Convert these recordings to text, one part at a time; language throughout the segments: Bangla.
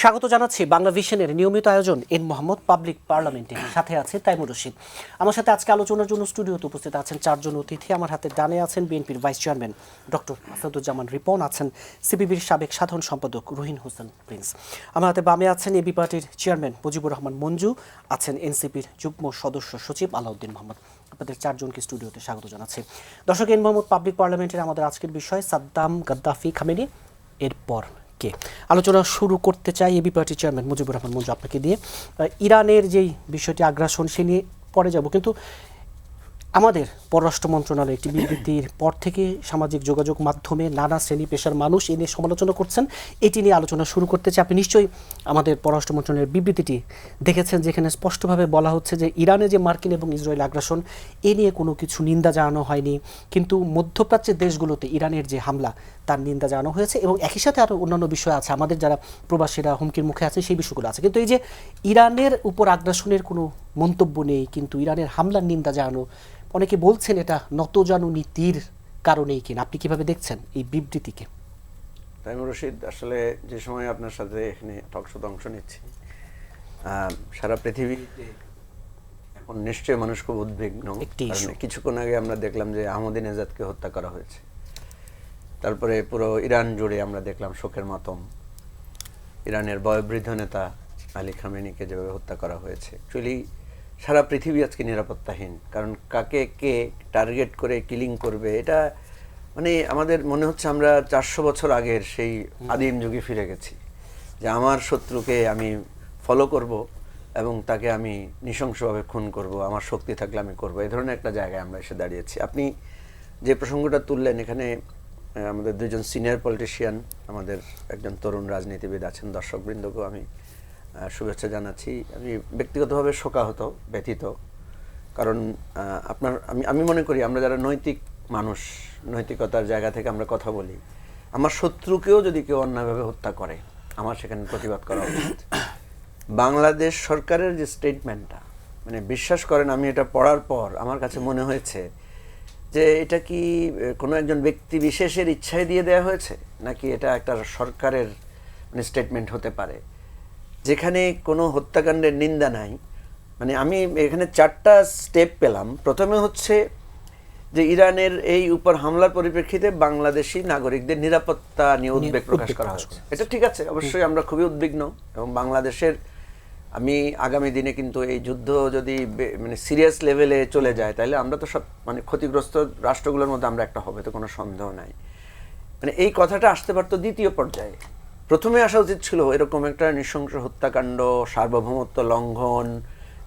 স্বাগত জানাচ্ছি বাংলা ভিশনের নিয়মিত আয়োজন এন মোহাম্মদ পাবলিক পার্লামেন্টে। সাথে আছে তাইমুর রশিদ। আমার সাথে আজকে আলোচনার জন্য স্টুডিওতে উপস্থিত আছেন চারজন অতিথি। আমার হাতে ডানে আছেন বিএনপির vice chairman doctor Asaduzzaman Ripon, আছেন সিপিবির সাবেক সাধারণ সম্পাদক রুহিন হোসেন প্রিন্স। আমার হাতে বামে আছেন এবি পার্টির চেয়ারম্যান মুজিবুর রহমান মঞ্জু, আছেন এনসিপির যুগ্ম সদস্য সচিব আলাউদ্দিন মোহাম্মদ। আপনাদের চারজনকে স্টুডিওতে স্বাগত জানাচ্ছি। দর্শক, এন মোহাম্মদ পাবলিক পার্লামেন্টের আমাদের আজকের বিষয় সাদ্দাম, গাদ্দাফি, খামেনি, এরপর কে। আলোচনা শুরু করতে চাই এবি পার্টির চেয়ারম্যান মুজিবুর রহমান মঞ্জু আপনাকে দিয়ে। ইরানের যেই বিষয়টি আগ্রাসন সে নিয়ে পরে যাব, কিন্তু আমাদের পররাষ্ট্র মন্ত্রণালয় একটি বিবৃতির পর থেকে সামাজিক যোগাযোগ মাধ্যমে নানা শ্রেণী পেশার মানুষ এ নিয়ে সমালোচনা করছেন। এটি নিয়ে আলোচনা শুরু করতে চাই। আপনি নিশ্চয়ই আমাদের পররাষ্ট্র মন্ত্রণালয়ের বিবৃতিটি দেখেছেন, যেখানে স্পষ্টভাবে বলা হচ্ছে যে ইরানে যে মার্কিন এবং ইসরায়েল আগ্রাসন এ নিয়ে কোনো কিছু নিন্দা জানানো হয়নি, কিন্তু মধ্যপ্রাচ্যের দেশগুলোতে ইরানের যে হামলা তার নিন্দা জানানো হয়েছে, এবং একই সাথে আরও অন্যান্য বিষয় আছে, আমাদের যারা প্রবাসীরা হুমকির মুখে আছে সেই বিষয়গুলো আছে। কিন্তু এই যে ইরানের উপর আগ্রাসনের কোনো মন্তব্য নেই, কিন্তু ইরানের হামলার নিন্দা জানানো, অনেকে বলছেন এটা নতজানু নীতির কারণেই কিনা। আপনি কিভাবে দেখছেন এই বিবৃতিকে? তাইমুর রশিদ, আসলে যে সময় আপনার সাথে এখানে টকশোতে অংশ নিচ্ছি, সারা পৃথিবীতে এখন নিশ্চয়ই মানুষ খুব উদ্বিগ্ন। কিছুক্ষণ আগে আমরা দেখলাম যে আহমদিনেজাদকে হত্যা করা হয়েছে, তারপরে পুরো ইরান জুড়ে আমরা দেখলাম শোকের মাতম। ইরানের বয়োবৃদ্ধ নেতা আলী খামেনিকে যেভাবে হত্যা করা হয়েছে, অ্যাকচুয়ালি সারা পৃথিবী আজকে নিরাপত্তাহীন। কারণ কাকে কে টার্গেট করে কিলিং করবে, এটা মানে আমাদের মনে হচ্ছে আমরা 400 বছর আগের সেই আদিম যুগে ফিরে গেছি, যে আমার শত্রুকে আমি ফলো করব এবং তাকে আমি নৃশংসভাবে খুন করব, আমার শক্তি থাকলে আমি করব। এই ধরনের একটা জায়গায় আমরা এসে দাঁড়িয়েছি। আপনি যে প্রসঙ্গটা তুললেন, এখানে আমাদের দুজন সিনিয়র পলিটিশিয়ান, আমাদের একজন তরুণ রাজনীতিবিদ আছেন, দর্শকবৃন্দকেও আমি শুভেচ্ছা জানাচ্ছি। আমি ব্যক্তিগতভাবে শোকাহত, ব্যথিত। কারণ আমি মনে করি আমরা যারা নৈতিক মানুষ, নৈতিকতার জায়গা থেকে আমরা কথা বলি, আমার শত্রুকেও যদি কেউ অন্যায়ভাবে হত্যা করে আমার সেখানে প্রতিবাদ করা উচিত। বাংলাদেশ সরকারের যে স্টেটমেন্টটা, মানে বিশ্বাস করেন আমি এটা পড়ার পর আমার কাছে মনে হয়েছে যে এটা কি কোনো একজন ব্যক্তি বিশেষের ইচ্ছায় দিয়ে দেওয়া হয়েছে, নাকি এটা একটা সরকারের মানে স্টেটমেন্ট হতে পারে, যেখানে কোনো হত্যাকাণ্ডের নিন্দা নাই। মানে আমি এখানে 4টা স্টেপ পেলাম। প্রথমে হচ্ছে যে ইরানের এই উপর হামলার পরিপ্রেক্ষিতে বাংলাদেশি নাগরিকদের নিরাপত্তা নিয়ে উদ্বেগ প্রকাশ করা হচ্ছে। এটা ঠিক আছে, অবশ্যই আমরা খুবই উদ্বিগ্ন। এবং বাংলাদেশের আমি আগামী দিনে কিন্তু এই যুদ্ধ যদি মানে সিরিয়াস লেভেলে চলে যায়, তাহলে আমরা তো সব মানে ক্ষতিগ্রস্ত রাষ্ট্রগুলোর মধ্যে আমরা একটা হবে, তো কোনো সন্দেহ নাই। মানে এই কথাটা আসতে পারতো দ্বিতীয় পর্যায়ে। প্রথমে আসা উচিত ছিল এরকম একটা নৃশংস হত্যাকাণ্ড, সার্বভৌমত্ব লঙ্ঘন,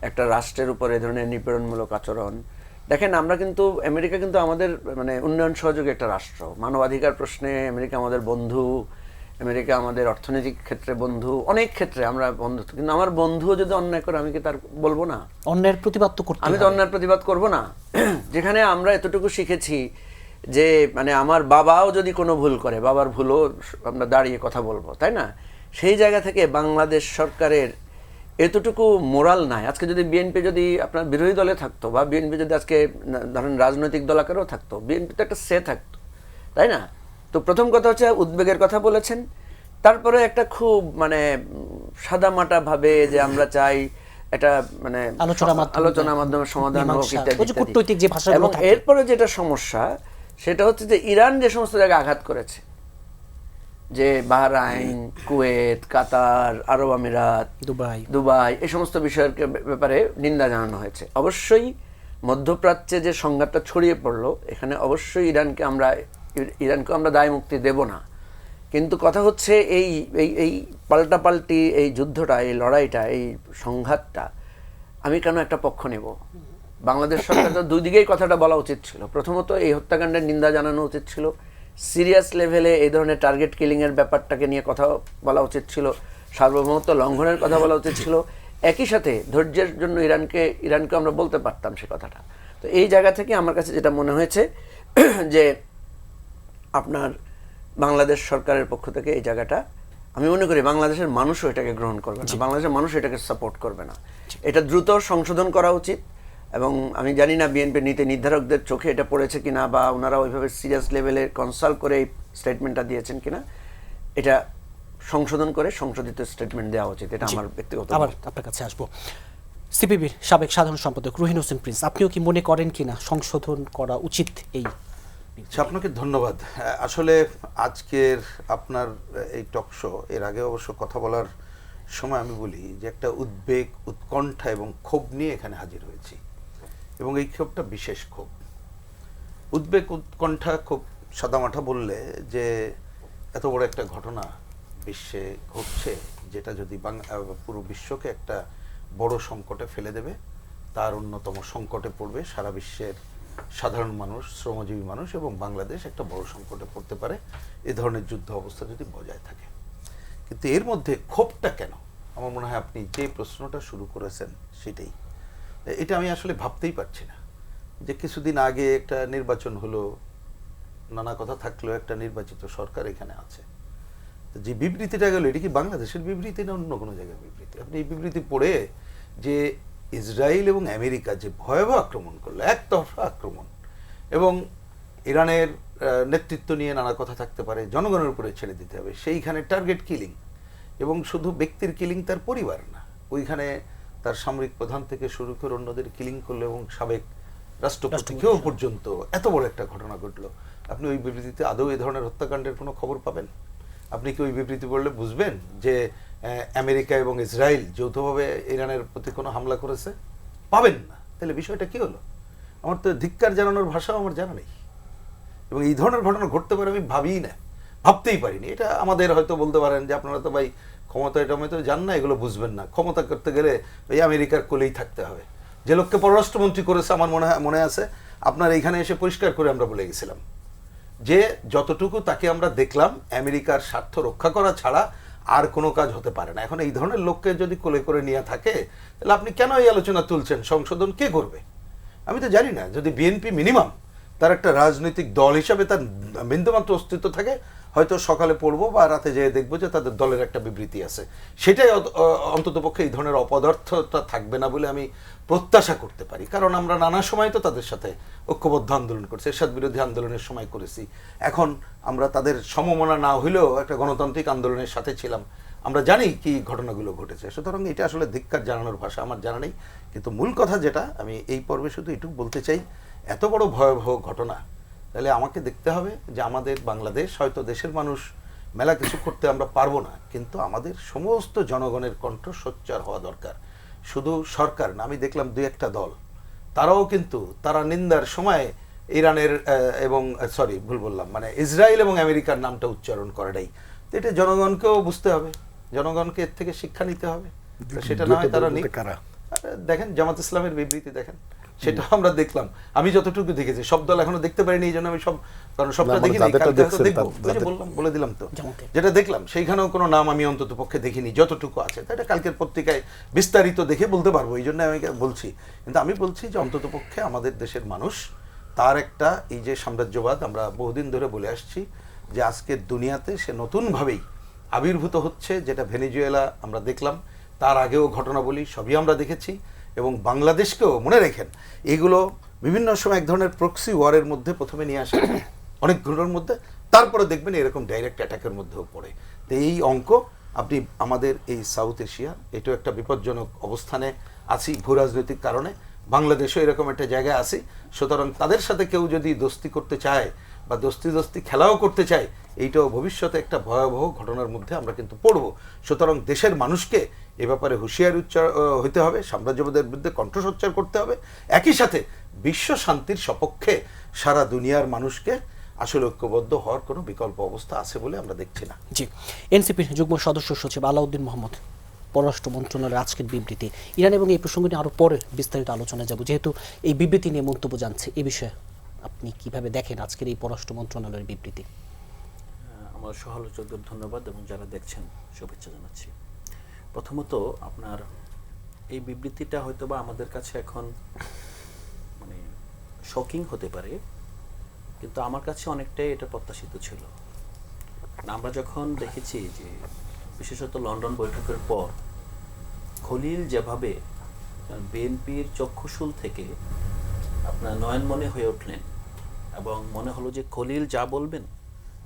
একটা রাষ্ট্রের উপর এ ধরনের নিপীড়নমূলক আচরণ। দেখেন, আমরা কিন্তু আমেরিকা কিন্তু আমাদের মানে উন্নয়ন সহযোগী একটা রাষ্ট্র। মানবাধিকার প্রশ্নে আমেরিকা আমাদের বন্ধু, আমেরিকা আমাদের অর্থনৈতিক ক্ষেত্রে বন্ধু, অনেক ক্ষেত্রে আমরা বন্ধু। কিন্তু আমার বন্ধুও যদি অন্যায় করে আমি কি তার বলবো না? অন্যায়ের প্রতিবাদ তো করতে, আমি তো অন্যায়ের প্রতিবাদ করবো না। যেখানে আমরা এতটুকু শিখেছি যে মানে আমার বাবাও যদি কোনো ভুল করে, বাবার ভুলও আমরা দাঁড়িয়ে কথা বলবো, তাই না? সেই জায়গা থেকে বাংলাদেশ সরকারের এতটুকু মোরাল নাই। আজকে যদি বিএনপি যদি আপনার বিরোধী দলে থাকতো, বা বিএনপি যদি আজকে ধরেন রাজনৈতিক দল আকারেও থাকতো, বিএনপি তো একটা সে থাকতো, তাই না? তো প্রথম কথা হচ্ছে উদ্বেগের কথা বলেছেন। তারপরে একটা খুব মানে সাদামাটা ভাবে যে আমরা চাই এটা মানে আলোচনার মাধ্যমে সমাধান হোক ইত্যাদি। এবং এরপরে যেটা সমস্যা সেটা হচ্ছে যে ইরান যে সমস্ত জায়গায় আঘাত করেছে, যে বাহরাইন, কুয়েত, কাতার, আরব আমিরাত, দুবাই, এই সমস্ত বিষয়ের ব্যাপারে নিন্দা জানানো হয়েছে। অবশ্যই মধ্যপ্রাচ্যে যে সংঘাতটা ছড়িয়ে পড়লো, এখানে অবশ্যই ইরানকে আমরা দায় মুক্তি দেব না। কিন্তু কথা হচ্ছে এই এই এই পাল্টাপাল্টি এই যুদ্ধটা, এই লড়াইটা, এই সংঘাতটা আমি কেন একটা পক্ষ নেব? বাংলাদেশ সরকার তো দুই দিকেই কথাটা বলা উচিত ছিল। প্রথমত এই হত্যাকাণ্ডের নিন্দা জানানো উচিত ছিল, সিরিয়াস লেভেলে এই ধরনের টার্গেট কিলিংয়ের ব্যাপারটাকে নিয়ে কথা বলা উচিত ছিল, সার্বভৌমত্ব লঙ্ঘনের কথা বলা উচিত ছিল। একই সাথে ধৈর্যের জন্য ইরানকে আমরা বলতে পারতাম সে কথাটা। তো এই জায়গা থেকে আমার কাছে যেটা মনে হয়েছে যে আপনার বাংলাদেশ সরকারের পক্ষ থেকে এই জায়গাটা, আমি মনে করি বাংলাদেশের মানুষও এটাকে গ্রহণ করবে না, বাংলাদেশের মানুষ এটাকে সাপোর্ট করবে না। এটা দ্রুত সংশোধন করা উচিত। এবং আমি জানি না বিএনপি নীতি নির্ধারকদের চোখে এটা পড়েছে কিনা, বা ওনারা ওইভাবে সিরিয়াস লেভেলে কনসাল্ট করে এই স্টেটমেন্টটা দিয়েছেন কিনা। এটা সংশোধন করে সংশোধিত স্টেটমেন্ট দেওয়া উচিত, এটা আমার ব্যক্তিগত আবার আপনার কাছে আসবো। সিপিবির সাবেক সাধারণ সম্পাদক রুহিন হোসেন প্রিন্স, আপনিও কি মনে করেন কিনা সংশোধন করা উচিত এই? আচ্ছা, আপনাকে ধন্যবাদ। আসলে আজকের আপনার এই টক শো, এর আগে অবশ্য কথা বলার সময় আমি বলি যে একটা উদ্বেগ, উৎকণ্ঠা এবং ক্ষোভ নিয়ে এখানে হাজির হয়েছি, এবং এই ক্ষোভটা বিশেষ ক্ষোভ। উদ্বেগ, উৎকণ্ঠা, খুব সাদামাঠা বললে যে এত বড় একটা ঘটনা বিশ্বে ঘটছে, যেটা যদি পুরো বিশ্বকে একটা বড় সংকটে ফেলে দেবে, তার অন্যতম সংকটে পড়বে সারা বিশ্বের সাধারণ মানুষ, শ্রমজীবী মানুষ, এবং বাংলাদেশ একটা বড় সংকটে পড়তে পারে এ ধরনের যুদ্ধ অবস্থা যদি বজায় থাকে। কিন্তু এর মধ্যে ক্ষোভটা কেন? আমার মনে হয় আপনি যে প্রশ্নটা শুরু করেছেন সেটাই। এটা আমি আসলে ভাবতেই পারছি না যে কিছুদিন আগে একটা নির্বাচন হলো, নানা কথা থাকলেও একটা নির্বাচিত সরকার এখানে আছে। যে বিবৃতিটা গেল, এটা কি বাংলাদেশের বিবৃতি না অন্য কোনো জায়গার বিবৃতি? আপনি এই বিবৃতি পড়ে যে ইসরায়েল এবং আমেরিকা যে ভয়াবহ আক্রমণ করলো, একতরফা আক্রমণ, এবং ইরানের নেতৃত্ব নিয়ে নানা কথা থাকতে পারে, জনগণের উপরে ছেড়ে দিতে হবে, সেইখানে টার্গেট কিলিং, এবং শুধু ব্যক্তির কিলিং, তার পরিবার না, ওইখানে তার সামরিক প্রধান থেকে শুরু করে অন্যদের কিলিং করলো, এবং সাবেক রাষ্ট্রপতিকেও পর্যন্ত এত বড় একটা ঘটনা ঘটলো। আপনি ওই বিবৃতিতে আদৌ এই ধরনের হত্যাকাণ্ডের কোনো খবর পাবেন? আপনি কি ওই বিবৃতি পড়লে বুঝবেন যে আমেরিকা এবং ইসরায়েল যৌথভাবে ইরানের প্রতি কোনো হামলা করেছে? পাবেন না। তাহলে বিষয়টা কি হলো? আমার তো ধিক্কার জানানোর ভাষাও আমার জানা নেই, এবং এই ধরনের ঘটনা ঘটতে পারে আমি ভাবিই না, ভাবতেই পারিনি। এটা আমাদের হয়তো বলতে পারেন যে আপনারা তো ভাই ক্ষমতায় টমেতো জান না, এগুলো বুঝবেন না, ক্ষমতা করতে গেলে ওই আমেরিকার কোলেই থাকতে হবে। যে লোককে পররাষ্ট্রমন্ত্রী করেছে আমার মনে আছে, আপনার এইখানে এসে পরিষ্কার করে আমরা বলে গেছিলাম যে যতটুকু তাকে আমরা দেখলাম আমেরিকার স্বার্থ রক্ষা করা ছাড়া আর কোনো কাজ হতে পারে না। এখন এই ধরনের লোককে যদি কোলে করে নিয়ে থাকে, তাহলে আপনি কেন এই আলোচনা তুলছেন? সংশোধন কে করবে? আমি তো জানি না। যদি বিএনপি মিনিমাম তার একটা রাজনৈতিক দল হিসাবে তার বিন্দুমাত্র অস্তিত্ব থাকে, হয়তো সকালে পড়বো বা রাতে যেয়ে দেখবো যে তাদের দলের একটা বিবৃতি আছে, সেটাই অন্ততপক্ষে এই ধরনের অপদার্থতা থাকবে না বলে আমি প্রত্যাশা করতে পারি। কারণ আমরা নানা সময় তো তাদের সাথে ঐক্যবদ্ধ আন্দোলন করছি, এরশাদ বিরোধী আন্দোলনের সময় করেছি, এখন আমরা তাদের সমমনা না হইলেও একটা গণতান্ত্রিক আন্দোলনের সাথে ছিলাম, আমরা জানি কি ঘটনাগুলো ঘটেছে। সুতরাং এটা আসলে ধিক্কার জানানোর ভাষা আমার জানা নেই। কিন্তু মূল কথা যেটা আমি এই পর্বে শুধু এটুকু বলতে চাই, এত বড় ভয়াবহ ঘটনা, তাহলে আমাকে দেখতে হবে যে আমাদের বাংলাদেশ, হয়তো দেশের মানুষ মেলা কিছু করতে আমরা পারবো না, কিন্তু আমাদের সমস্ত জনগণের কণ্ঠ সোচ্চার হওয়া দরকার। শুধু সরকার না, আমি দেখলাম দুই একটা দল, তারাও কিন্তু তারা নিন্দার সময় ইরানের এবং ভুল বললাম, মানে ইসরায়েল এবং আমেরিকার নামটা উচ্চারণ করাটাই। তো এটা জনগণকেও বুঝতে হবে, জনগণকে এর থেকে শিক্ষা নিতে হবে। সেটা না হয় তারা দেখেন জামাত ইসলামের বিবৃতি দেখেন, সেটা আমরা দেখলাম। আমি যতটুকু দেখেছি, সব দল এখনো দেখতে পারিনি, এই জন্য আমি কারণ সবটা দেখিনি, বলে দিলাম তো যেটা দেখলাম, সেইখানেও কোনো নাম আমি অন্তত পক্ষে দেখিনি, যতটুকু আছে এটা কালকের পত্রিকায় বিস্তারিত দেখে বলতে পারবো, এই জন্য আমি বলছি। কিন্তু আমি বলছি যে অন্তত পক্ষে আমাদের দেশের মানুষ তার একটা, এই যে সাম্রাজ্যবাদ আমরা বহুদিন ধরে বলে আসছি, যে আজকের দুনিয়াতে সে নতুনভাবেই আবির্ভূত হচ্ছে, যেটা ভেনেজুয়েলা আমরা দেখলাম, তার আগেও ঘটনাবলী সবই আমরা দেখেছি। এবং বাংলাদেশকেও মনে রেখেন, এগুলো বিভিন্ন সময় এক ধরনের প্রক্সি ওয়ারের মধ্যে প্রথমে নিয়ে আসে অনেকগুলোর মধ্যে, তারপরে দেখবেন এরকম ডাইরেক্ট অ্যাটাকের মধ্যেও পড়ে। তো এই অঙ্ক আপনি আমাদের এই সাউথ এশিয়া, এটাও একটা বিপজ্জনক অবস্থানে আছি ভূ রাজনৈতিক কারণে, বাংলাদেশও এরকম একটা জায়গায় আছি। সুতরাং তাদের সাথে কেউ যদি দোস্তি করতে চায় বা দোস্তি খেলাও করতে চায়, এইটাও ভবিষ্যতে একটা ভয়াবহ ঘটনার মধ্যে আমরা কিন্তু পড়ব। সুতরাং দেশের মানুষকে এ ব্যাপারে হুঁশিয়ার হইতে হবে, সাম্রাজ্যবাদের বিরুদ্ধে কণ্ঠসোচ্চার করতে হবে, একই সাথে বিশ্ব শান্তির সপক্ষে সারা দুনিয়ার মানুষকে আসলে ঐক্যবদ্ধ হওয়ার কোনো বিকল্প অবস্থা আছে বলে আমরা দেখছি না। জি, এনসিপির যুগ্ম সদস্য সচিব আলাউদ্দিন মোহাম্মদ, পররাষ্ট্র মন্ত্রণালয়ের আজকের বিবৃতি, ইরান এবং এই প্রসঙ্গ নিয়ে আরো পরে বিস্তারিত আলোচনা যাব, যেহেতু এই বিবৃতি নিয়ে মন্তব্য জানছে, এই বিষয়ে আপনি কিভাবে দেখেন আজকের এই পররাষ্ট্র মন্ত্রণালয়ের বিবৃতি? আমার সহালোচকদের ধন্যবাদ এবং যারা দেখছেন শুভেচ্ছা জানাচ্ছি। প্রথমত আপনার এই বিবৃতিটা হয়তোবা আমাদের কাছে এখন মানে শকিং হতে পারে, কিন্তু আমার কাছে অনেকটাই এটা প্রত্যাশিত ছিল। আমরা যখন দেখেছি যে বিশেষত লন্ডন বৈঠকের পর খলিল যেভাবে বিএনপির চক্ষুশূল থেকে আপনার নয়নমণি হয়ে উঠলেন, এবং মনে হলো যে খলিল যা বলবেন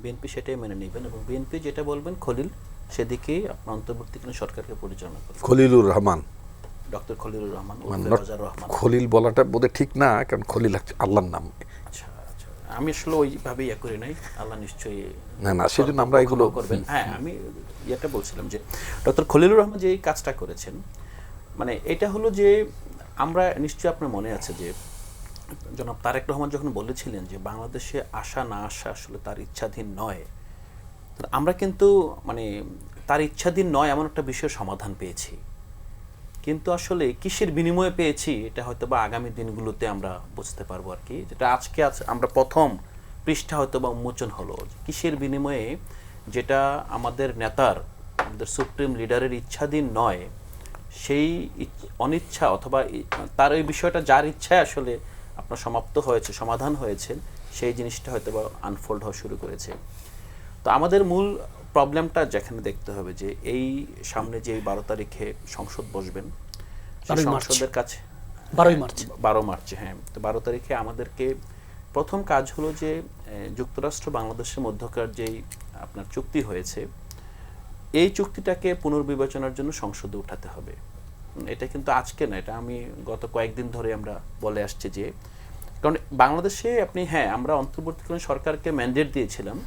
বিএনপি সেটাই মেনে নেবেন, এবং বিএনপি যেটা বলবেন খলিল সেদিকেই আপনার অন্তর্বর্তীকালীন সরকারকে পরিচালনা করবে। খলিলুর রহমান, ডক্টর খলিলুর রহমান মানে ওরফে রাজার রহমান। খলিল বলাটা বোধহয় ঠিক না, কারণ খলিল আল্লাহর নাম। আচ্ছা আচ্ছা, আমি আসলে ওইভাবে ইয়ে করি নাই, আল্লাহ নিশ্চয়ই না, সেজন্য আমরা এগুলো করবেন। হ্যাঁ, আমি ইয়েটা বলছিলাম যে ডক্টর খলিলুর রহমান যে এই কাজটা করেছেন, মানে এটা হলো যে আমরা নিশ্চয়ই আপনার মনে আছে যে জনাব তারেক রহমান যখন বলেছিলেন যে বাংলাদেশে আসা না আসা আসলে তার ইচ্ছাধীন নয়, আমরা কিন্তু মানে তার ইচ্ছাধীন নয় এমন একটা বিষয়ের সমাধান পেয়েছি। কিন্তু আসলে কিসের বিনিময়ে পেয়েছি এটা হয়তো বা আগামী দিনগুলোতে আমরা বুঝতে পারবো আর কি। যেটা আজকে আমরা প্রথম পৃষ্ঠা হয়তো বা উন্মোচন হলো, কিসের বিনিময়ে যেটা আমাদের নেতার, আমাদের সুপ্রিম লিডারের ইচ্ছাধীন নয়, সেই অনিচ্ছা অথবা তার ওই বিষয়টা যার ইচ্ছায় আসলে আপনার সমাপ্ত হয়েছে, সমাধান হয়েছে, সেই জিনিসটা হয়তো বা আনফোল্ড হওয়া শুরু করেছে। তো আমাদের মূল প্রবলেমটা যেখানে দেখতে হবে যে এই সামনে যে 12 তারিখে সংসদ বসবেন, সেই সংসদের কাছে 12 মার্চ, হ্যাঁ, তো 12 তারিখে আমাদেরকে প্রথম কাজ হলো যে যুক্তরাষ্ট্র বাংলাদেশের মধ্যকার যেই আপনার চুক্তি হয়েছে, এই চুক্তিটাকে পুনর্বিবেচনার জন্য সংসদে উঠাতে হবে। এটা কিন্তু আজকে না, এটা আমি গত কয়েকদিন ধরে আমরা বলে আসছি যে, কারণ বাংলাদেশে আপনি, হ্যাঁ, আমরা অন্তর্বর্তীকালীন সরকারকে ম্যান্ডেট দিয়েছিলাম,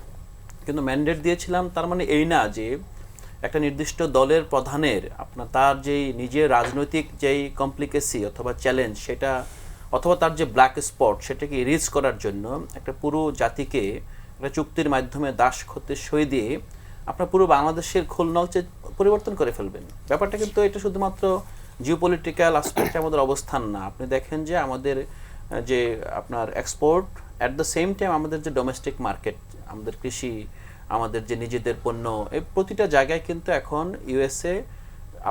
কিন্তু ম্যান্ডেট দিয়েছিলাম তার মানে এই না যে একটা নির্দিষ্ট দলের প্রধানের আপনার তার যেই নিজের রাজনৈতিক যেই কমপ্লিকেসি অথবা চ্যালেঞ্জ সেটা, অথবা তার যে ব্ল্যাক স্পট সেটাকে ইরেজ করার জন্য একটা পুরো জাতিকে একটা চুক্তির মাধ্যমে দাস খতে সই দিয়ে আপনার পুরো বাংলাদেশের খোলনলচে পরিবর্তন করে ফেলবেন। ব্যাপারটা কিন্তু এটা শুধুমাত্র জিওপলিটিক্যাল আসপেক্টে আমাদের অবস্থান না। আপনি দেখেন যে আমাদের যে আপনার export, at the same time আমাদের যে ডোমেস্টিক মার্কেট, আমাদের কৃষি, আমাদের যে নিজেদের পণ্য, এই প্রতিটা জায়গায় কিন্তু এখন ইউএসএ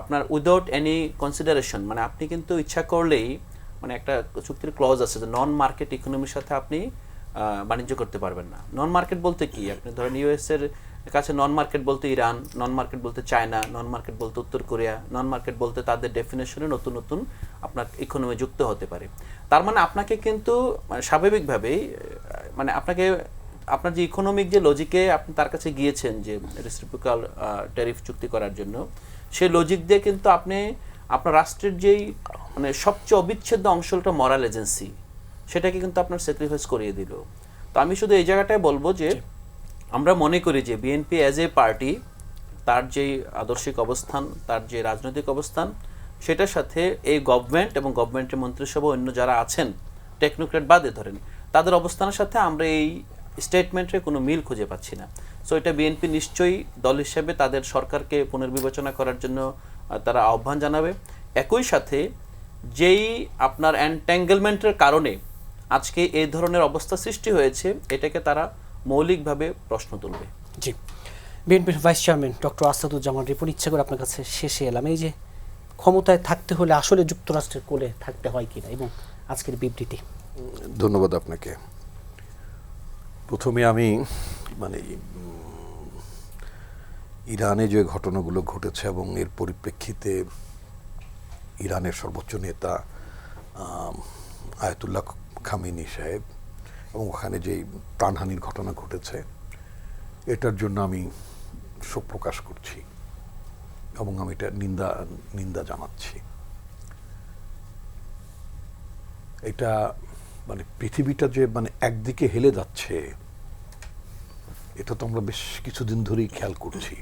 আপনার উইদাউট এনি কনসিডারেশন, মানে আপনি কিন্তু ইচ্ছা করলেই, মানে একটা চুক্তির ক্লজ আছে যে নন মার্কেট ইকোনমির সাথে আপনি বাণিজ্য করতে পারবেন না। নন মার্কেট বলতে কি, আপনি ধরেন ইউএসএর কাছে নন মার্কেট বলতে ইরান, নন মার্কেট বলতে চায়না, নন মার্কেট বলতে উত্তর কোরিয়া, নন মার্কেট বলতে তাদের ডেফিনেশনে নতুন নতুন আপনার ইকোনমি যুক্ত হতে পারে। তার মানে আপনাকে কিন্তু স্বাভাবিকভাবেই, মানে আপনাকে আপনার যে ইকোনমিক যে লজিকে আপনি তার কাছে গিয়েছেন যে রেসিপ্রোকাল ট্যারিফ চুক্তি করার জন্য, সেই লজিক দিয়ে কিন্তু আপনি আপনার রাষ্ট্রের যেই মানে সবচেয়ে অবিচ্ছেদ্য অংশটা মরাল এজেন্সি, সেটাকে কিন্তু আপনার স্যাক্রিফাইস করিয়ে দিল। তো আমি শুধু এই জায়গাটায় বলবো যে আমরা মনে করি যে বিএনপি অ্যাজ এ পার্টি, তার যেই আদর্শিক অবস্থান, তার যে রাজনৈতিক অবস্থান, সেটার সাথে এই গভর্নমেন্ট এবং গভর্নমেন্টের মন্ত্রিসভা অন্য যারা আছেন টেকনোক্রেট বাদে ধরেন, তাদের অবস্থানের সাথে আমরা এই স্টেটমেন্টের কোনো মিল খুঁজে পাচ্ছি না। সো এটা বিএনপি নিশ্চয়ই দল হিসেবে তাদের সরকারকে পুনর্বিবেচনা করার জন্য তারা আহ্বান জানাবে। একই সাথে যেই আপনার এনট্যাঙ্গেলমেন্টের কারণে আজকে এই ধরনের অবস্থা সৃষ্টি হয়েছে, এটাকে তারা মৌলিকভাবে প্রশ্ন তুলবে। জি, বিএনপির vice chairman doctor Asaduzzaman Ripon, ইচ্ছা করে আপনার কাছে শেষে এলাম, এই যে ক্ষমতায় থাকতে হলে আসলে যুক্তরাষ্ট্রের কোলে থাকতে হয় কিনা এবং আজকের বিবৃতি। ধন্যবাদ আপনাকে। প্রথমে আমি মানে ইরানে যে ঘটনাগুলো ঘটেছে এবং এর পরিপ্রেক্ষিতে ইরানের সর্বোচ্চ নেতা আয়াতুল্লাহ খামেনি সাহেব এবং ওখানে যে প্রাণহানির ঘটনা ঘটেছে, এটার জন্য আমি শোক প্রকাশ করছি এবং আমি এটা নিন্দা জানাচ্ছি। এটা মানে পৃথিবীটা যে মানে একদিকে হেলে যাচ্ছে, এটা তো আমরা বেশ কিছুদিন ধরেই খেয়াল করছি।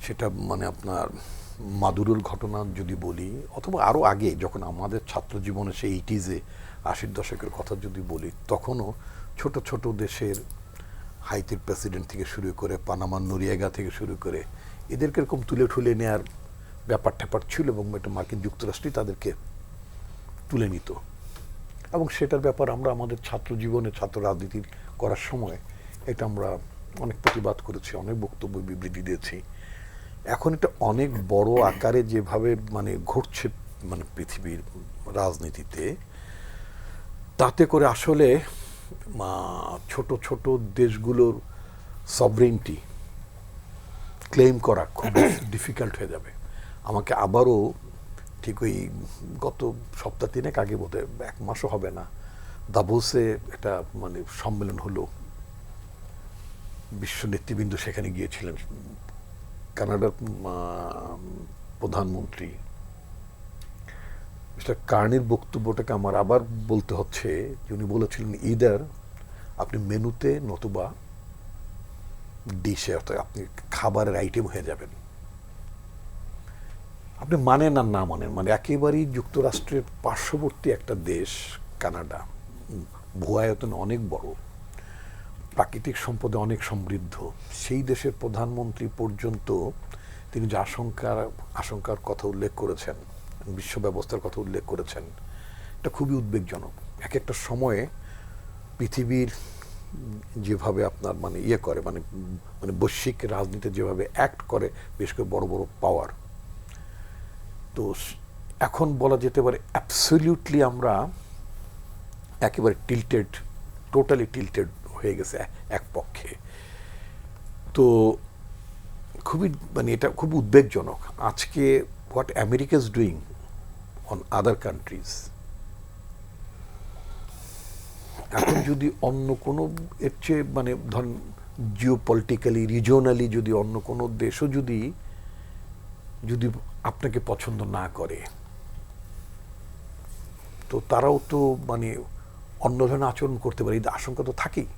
সেটা মানে আপনার মাদুরোর ঘটনা যদি বলি, অথবা আরও আগে যখন আমাদের ছাত্র জীবনে সেই 80s-এ 80-র দশকের কথা যদি বলি, তখনও ছোট ছোট দেশের হাইতির প্রেসিডেন্ট থেকে শুরু করে পানামার নরিয়াগা থেকে শুরু করে এদেরকে এরকম তুলে ঠুলে নেওয়ার ব্যাপার ট্যাপার ছিল এবং এটা মার্কিন যুক্তরাষ্ট্রই তাদেরকে তুলে নিত। এবং সেটার ব্যাপার আমরা আমাদের ছাত্র জীবনে, ছাত্র রাজনীতি করার সময় এটা আমরা অনেক প্রতিবাদ করেছি, অনেক বক্তব্য বিবৃতি দিয়েছি। এখন এটা অনেক বড় আকারে যেভাবে মানে ঘটছে মানে পৃথিবীর রাজনীতিতে, তাতে করে আসলে ছোট ছোট দেশগুলোর সভরেন্টি ক্লেম করা খুব ডিফিকাল্ট হয়ে যাবে। আমাকে আবারও ঠিক ওই গত সপ্তাহ তিনেক আগে বোধহয়, এক মাসও হবে না, দাভোসে একটা মানে সম্মেলন হলো বিশ্ব নেতৃবৃন্দ সেখানে গিয়েছিলেন। কানাডার প্রধানমন্ত্রী মিস্টার কার্নির বক্তব্যটাকে আমার আবার বলতে হচ্ছে যে উনি বলেছিলেন ইদার আপনি মেনুতে নতুবা ডিশে, অর্থাৎ আপনি খাবারের আইটেম হয়ে যাবেন। আপনি মানেন আর না মানেন, মানে একেবারেই যুক্তরাষ্ট্রের পার্শ্ববর্তী একটা দেশ কানাডা, ভূ আয়তনে অনেক বড়, প্রাকৃতিক সম্পদে অনেক সমৃদ্ধ, সেই দেশের প্রধানমন্ত্রী পর্যন্ত তিনি যে আশঙ্কার কথা উল্লেখ করেছেন, বিশ্ব ব্যবস্থার কথা উল্লেখ করেছেন, এটা খুবই উদ্বেগজনক। এক একটা সময়ে পৃথিবীর যেভাবে আপনার মানে ইয়ে করে, মানে মানে বৈশ্বিক রাজনীতি যেভাবে অ্যাক্ট করে, বিশেষ করে বড় বড় পাওয়ার, তো এখন বলা যেতে পারে অ্যাবসলিউটলি আমরা একেবারে টিল্টেড, টোটালি টিল্টেড হয়ে গেছে এক পক্ষে। তো খুবই মানে এটা খুব উদ্বেগজনক। আজকে what America is doing on other countries, এখন যদি অন্য কোনো এর চেয়ে মানে ধরেন জিও পলিটিক্যালি রিজিওনালি যদি অন্য কোনো দেশও যদি আপনাকে পছন্দ না করে, তো তারাও তো মানে অন্য ধরনের আচরণ করতে পারে, এই আশঙ্কা তো থাকেই।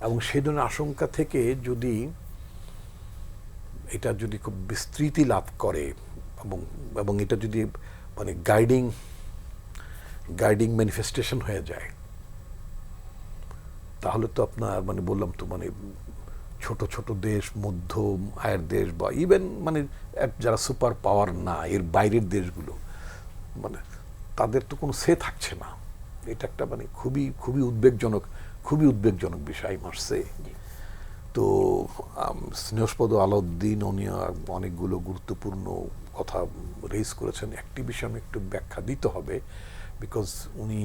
এবং সেই ধরনের আশঙ্কা থেকে যদি এটা যদি খুব বিস্তৃতি লাভ করে এবং এটা যদি মানে গাইডিং ম্যানিফেস্টেশন হয়ে যায়, তাহলে তো আপনার মানে বললাম তো মানে ছোট ছোট দেশ, মধ্য আয়ের দেশ, বা ইভেন মানে যারা সুপার পাওয়ার না, এর বাইরের দেশগুলো, মানে তাদের তো কোনো সে থাকছে না। এটা একটা মানে খুবই উদ্বেগজনক বিষয় মাসে। তো স্নেহস্পদ আলাউদ্দিন উনি অনেকগুলো গুরুত্বপূর্ণ কথা রেজ করেছেন। একটি বিষয় আমি একটু ব্যাখ্যা দিতে হবে, বিকজ উনি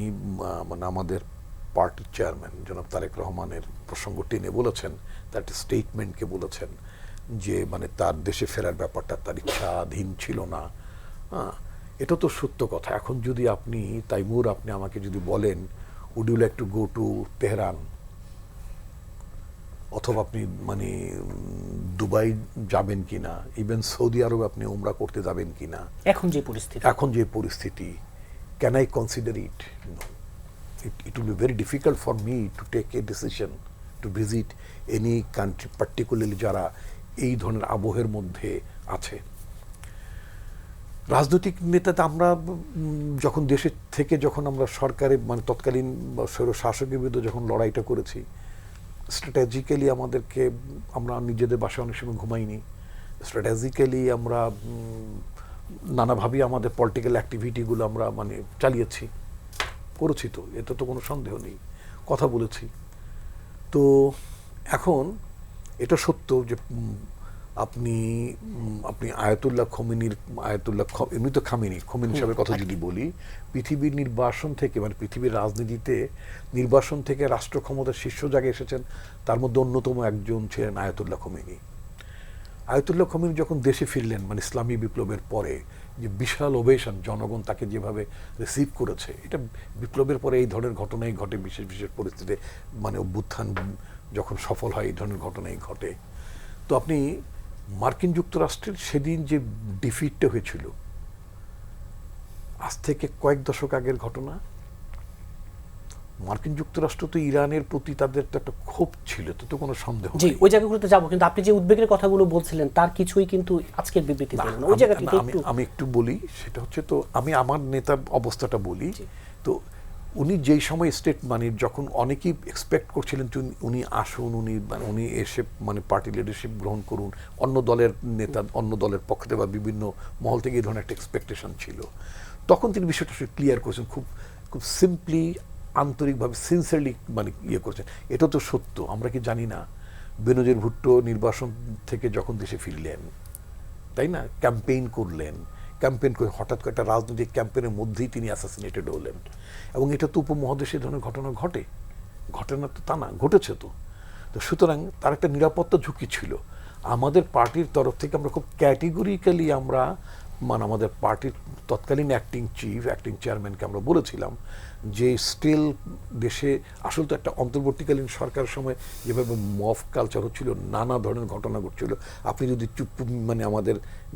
মানে আমাদের পার্টির চেয়ারম্যান জনাব তারেক রহমানের প্রসঙ্গ টেনে বলেছেন, তার একটা স্টেটমেন্টকে বলেছেন যে মানে তার দেশে ফেরার ব্যাপারটা তার ইচ্ছাধীন ছিল না। এটা তো সত্য কথা। এখন যদি আপনি তাইমুর আপনি আমাকে যদি বলেন would you like to go to Tehran, অথবা আপনি মানে দুবাই যাবেন কিনা, ইভেন সৌদি আরব আপনি উমরা করতে যাবেন কিনা, এখন যে পরিস্থিতি, can I consider it? No, it will be very difficult for me to take a decision to visit any country, particularly যারা এই ধরনের আবহের মধ্যে আছে। রাজনৈতিক নেতাতে আমরা যখন দেশের থেকে যখন আমরা সরকারের মানে তৎকালীন শাসকের বিরুদ্ধে যখন লড়াইটা করেছি, স্ট্র্যাটেজিক্যালি আমরা নিজেদের বাসায় অনেক সময় ঘুমাইনি, স্ট্র্যাটেজিক্যালি আমরা নানাভাবেই আমাদের পলিটিক্যাল অ্যাক্টিভিটিগুলো আমরা মানে চালিয়েছি, করেছি, তো এতে তো কোনো সন্দেহ নেই, কথা বলেছি। তো এখন এটা সত্য যে আপনি আয়াতুল্লাহ খোমেনির এমনি তো খোমেনি সাহেবের কথা যদি বলি, পৃথিবীর নির্বাসন থেকে মানে পৃথিবীর রাজনীতিতে নির্বাসন থেকে রাষ্ট্র ক্ষমতার শীর্ষ জায়গায় এসেছেন, তার মধ্যে অন্যতম একজন ছিলেন আয়াতুল্লাহ খোমেনি। আয়াতুল্লাহ খোমেনি যখন দেশে ফিরলেন মানে ইসলামী বিপ্লবের পরে, যে বিশাল ওভেশন, জনগণ তাকে যেভাবে রিসিভ করেছে, এটা বিপ্লবের পরে এই ধরনের ঘটনাই ঘটে, বিশেষ পরিস্থিতিতে মানে অভ্যুত্থান যখন সফল হয় এই ধরনের ঘটনাই ঘটে। তো আপনি মার্কিন যুক্তরাষ্ট্রের সেদিন যে ডিফিটটা হয়েছিল, আজ থেকে কয়েক দশক আগের ঘটনা। মার্কিন যুক্তরাষ্ট্র তো ইরানের প্রতি তাদের তো একটা ক্ষোভ ছিল, তো কোনো সন্দেহ নেই। ওই জায়গাগুলোতে যাবো, কিন্তু আপনি যে উদ্বেগের কথাগুলো বলছিলেন তার কিছুই কিন্তু আজকের বিবৃতি ওই জায়গাটা আমি একটু বলি। সেটা হচ্ছে, তো আমি আমার নেতার অবস্থাটা বলি। তো উনি যেই সময় মানে যখন অনেকেই এক্সপেক্ট করছিলেন উনি আসুন, উনি এসে মানে পার্টি লিডারশিপ গ্রহণ করুন, অন্য দলের নেতা, অন্য দলের পক্ষ থেকে বা বিভিন্ন মহল থেকে এই ধরনের একটা এক্সপেকটেশন ছিল, তখন তিনি বিষয়টা ক্লিয়ার করেছেন, খুব সিম্পলি, আন্তরিকভাবে, সিনসিয়ারলি মানে ইয়ে করছেন। এটা তো সত্য। আমরা কি জানি না বেনজির ভুট্টো নির্বাসন থেকে যখন দেশে ফিরলেন, তাই না, ক্যাম্পেইন করে হঠাৎ করে একটা রাজনৈতিক ক্যাম্পেইনের মধ্যেই তিনি অ্যাসাসিনেটেড হলেন। এবং এটা তো উপমহাদেশে ধরনের ঘটনা ঘটনা তো তা না, ঘটেছে তো। সুতরাং তার একটা নিরাপত্তা ঝুঁকি ছিল। আমাদের পার্টির তরফ থেকে আমরা খুব ক্যাটেগরিক্যালি আমরা মানে আমাদের পার্টির তৎকালীন অ্যাক্টিং চেয়ারম্যানকে আমরা বলেছিলাম যে স্টিল দেশে আসলে তো একটা অন্তর্বর্তীকালীন সরকারের সময় যেভাবে মফ কালচার হচ্ছিল, নানা ধরনের ঘটনা ঘটছিল। আপনি যদি মানে আমাদের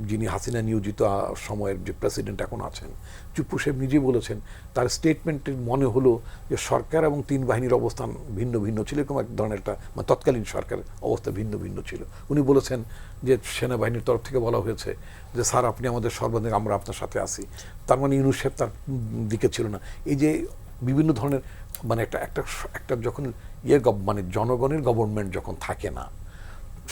যিনি হাসিনা নিয়োজিত সময়ের যে প্রেসিডেন্ট এখন আছেন, চুপ্পু সাহেব নিজে বলেছেন তার স্টেটমেন্টে মনে হলো যে সরকার এবং তিন বাহিনীর অবস্থান ভিন্ন ভিন্ন ছিল, এরকম এক ধরনের একটা মানে তৎকালীন সরকারের অবস্থা ভিন্ন ভিন্ন ছিল। উনি বলেছেন যে সেনাবাহিনীর তরফ থেকে বলা হয়েছে যে স্যার আপনি আমাদের সর্বাধিক, আমরা আপনার সাথে আছি। তার মানে ইউনূস সাহেব তার দিকে ছিল না। এই যে বিভিন্ন ধরনের মানে একটা যখন মানে জনগণের গভর্নমেন্ট যখন থাকে না,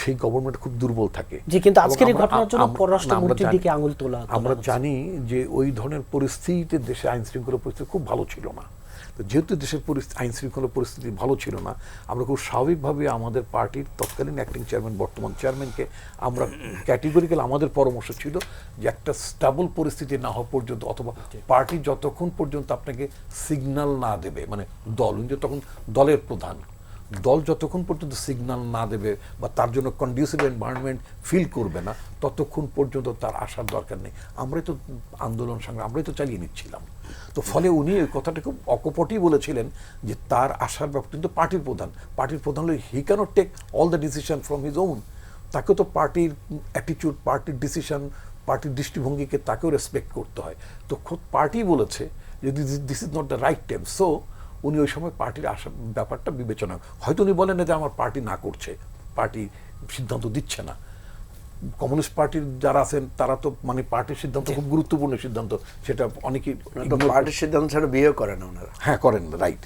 সেই গভর্নমেন্ট খুব দুর্বল থাকে। যে কিন্তু আজকের এই ঘটনার জন্য পররাষ্ট্রমন্ত্রীর দিকে আঙুল তোলা আমরা জানি যে ওই ধরনের পরিস্থিতিতে দেশে আইন শৃঙ্খলা পরিস্থিতি খুব ভালো ছিল না। তো যেহেতু দেশের আইন শৃঙ্খলা পরিস্থিতি ভালো ছিল না, আমরা খুব স্বাভাবিকভাবে আমাদের পার্টির তৎকালীন অ্যাক্টিং চেয়ারম্যান, বর্তমান চেয়ারম্যানকে আমরা ক্যাটেগরিক্যাল আমাদের পরামর্শ ছিল যে একটা স্টেবল পরিস্থিতি না হওয়া পর্যন্ত, অথবা পার্টি যতক্ষণ পর্যন্ত আপনাকে সিগন্যাল না দেবে, মানে দল তখন দলের প্রধান, দল যতক্ষণ পর্যন্ত সিগন্যাল না দেবে বা তার জন্য কন্ডিউসিভ এনভায়রনমেন্ট ফিল করবে না, ততক্ষণ পর্যন্ত তার আসার দরকার নেই। আমরাই তো আন্দোলন সংগ্রাম আমরাই তো চালিয়ে নিচ্ছিলাম। তো ফলে উনি ওই কথাটা খুব অকপটই বলেছিলেন যে তার আসার ব্যাপার, কিন্তু পার্টির প্রধান হলে he cannot take all the decision from his own. তাকে তো পার্টির অ্যাটিটিউড, পার্টির ডিসিশন, পার্টির দৃষ্টিভঙ্গিকে তাকেও রেসপেক্ট করতে হয়। তো খুব পার্টি বলেছে যে this is not the right time. So উনি ওই সময় পার্টির আসার ব্যাপারটা বিবেচনা, হয়তো উনি বলেন না যে আমার পার্টি না করছে, পার্টি সিদ্ধান্ত দিচ্ছে না। কমিউনিস্ট পার্টির যারা আছেন তারা তো মানে পার্টির সিদ্ধান্ত খুব গুরুত্বপূর্ণ সিদ্ধান্ত, সেটা অনেকেই পার্টির সিদ্ধান্ত ছাড়া বিয়ে করে না ওনারা। হ্যাঁ করেন, রাইট।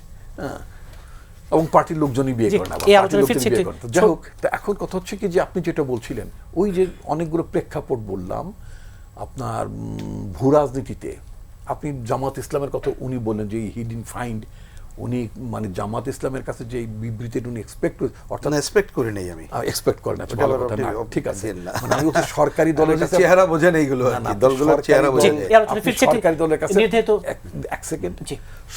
এবং পার্টির লোকজনই বিয়ে করেন, যাই হোক। তা এখন কথা হচ্ছে কি যে আপনি যেটা বলছিলেন, ওই যে অনেকগুলো প্রেক্ষাপট বললাম আপনার ভূ রাজনীতিতে, আপনি জামাত ইসলামের কথা উনি বললেন যে হি ডিডন্ট ফাইন্ড, উনি মানে জামাত ইসলামের কাছে যে বিবৃতিটা উনি এক্সপেক্ট, অর্থাৎ এক্সপেক্ট করি নাই আমি, এক্সপেক্ট করেন, ঠিক আছে। মানে আমি সরকারি দলের কাছে চেহারা বোঝেন এইগুলো, দলগুলোর চেহারা বোঝেন। সরকারি দলের কাছে এক সেকেন্ড,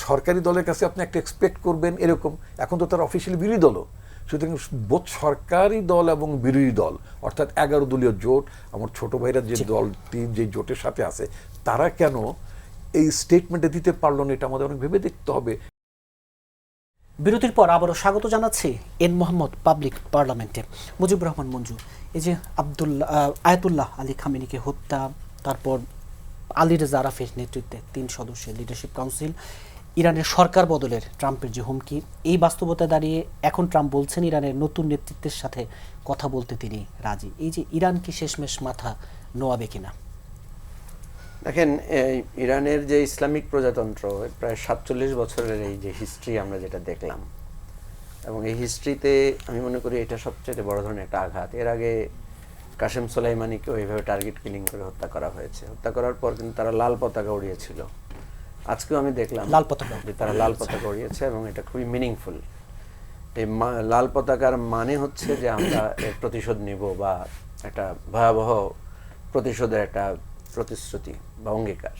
সরকারি দলের কাছে আপনি একটা এক্সপেক্ট করবেন এরকম, এখন তো তার অফিসিয়ালি বিরোধী দলও, সুতরাং বোধ সরকারি দল এবং বিরোধী দল অর্থাৎ 11 দলীয় জোট, আমার ছোট ভাইরা যে দলটি যে জোটের সাথে আছে, তারা কেন এই স্টেটমেন্টে দিতে পারলো না, এটা আমাদের অনেক ভেবে দেখতে হবে। বিরতির পর আবারও স্বাগত জানাচ্ছি এন মোহাম্মদ পাবলিক পার্লামেন্টে। মুজিবুর রহমান মঞ্জু, এই যে আয়াতুল্লাহ আলী খামেনিকে হত্যা, তারপর আলী রেজা আরাফের নেতৃত্বে 3 সদস্যের লিডারশিপ কাউন্সিল, ইরানের সরকার বদলের ট্রাম্পের যে হুমকি, এই বাস্তবতায় দাঁড়িয়ে এখন ট্রাম্প বলছেন ইরানের নতুন নেতৃত্বের সাথে কথা বলতে তিনি রাজি। এই যে ইরান কি শেষমেশ মাথা নোয়াবে কিনা? দেখেন, ইরানের যে ইসলামিক প্রজাতন্ত্র প্রায় 47 বছরের এই যে হিস্ট্রি আমরা যেটা দেখলাম, এবং এই হিস্ট্রিতে আমি মনে করি এটা সবচেয়ে বড় ধরনের একটা আঘাত। এর আগে কাসেম সোলাইমানিকেও এইভাবে টার্গেট কিলিং করে হত্যা করা হয়েছে। হত্যা করার পর কিন্তু তারা লাল পতাকা উড়িয়েছিল। আজকেও আমি দেখলাম লাল পতাকা, যে তারা লাল পতাকা উড়িয়েছে, এবং এটা খুবই মিনিংফুল। এই লাল পতাকার মানে হচ্ছে যে আমরা এর প্রতিশোধ নিব, বা একটা ভয়াবহ প্রতিশোধের একটা প্রতিশ্রুতি বা অঙ্গীকার।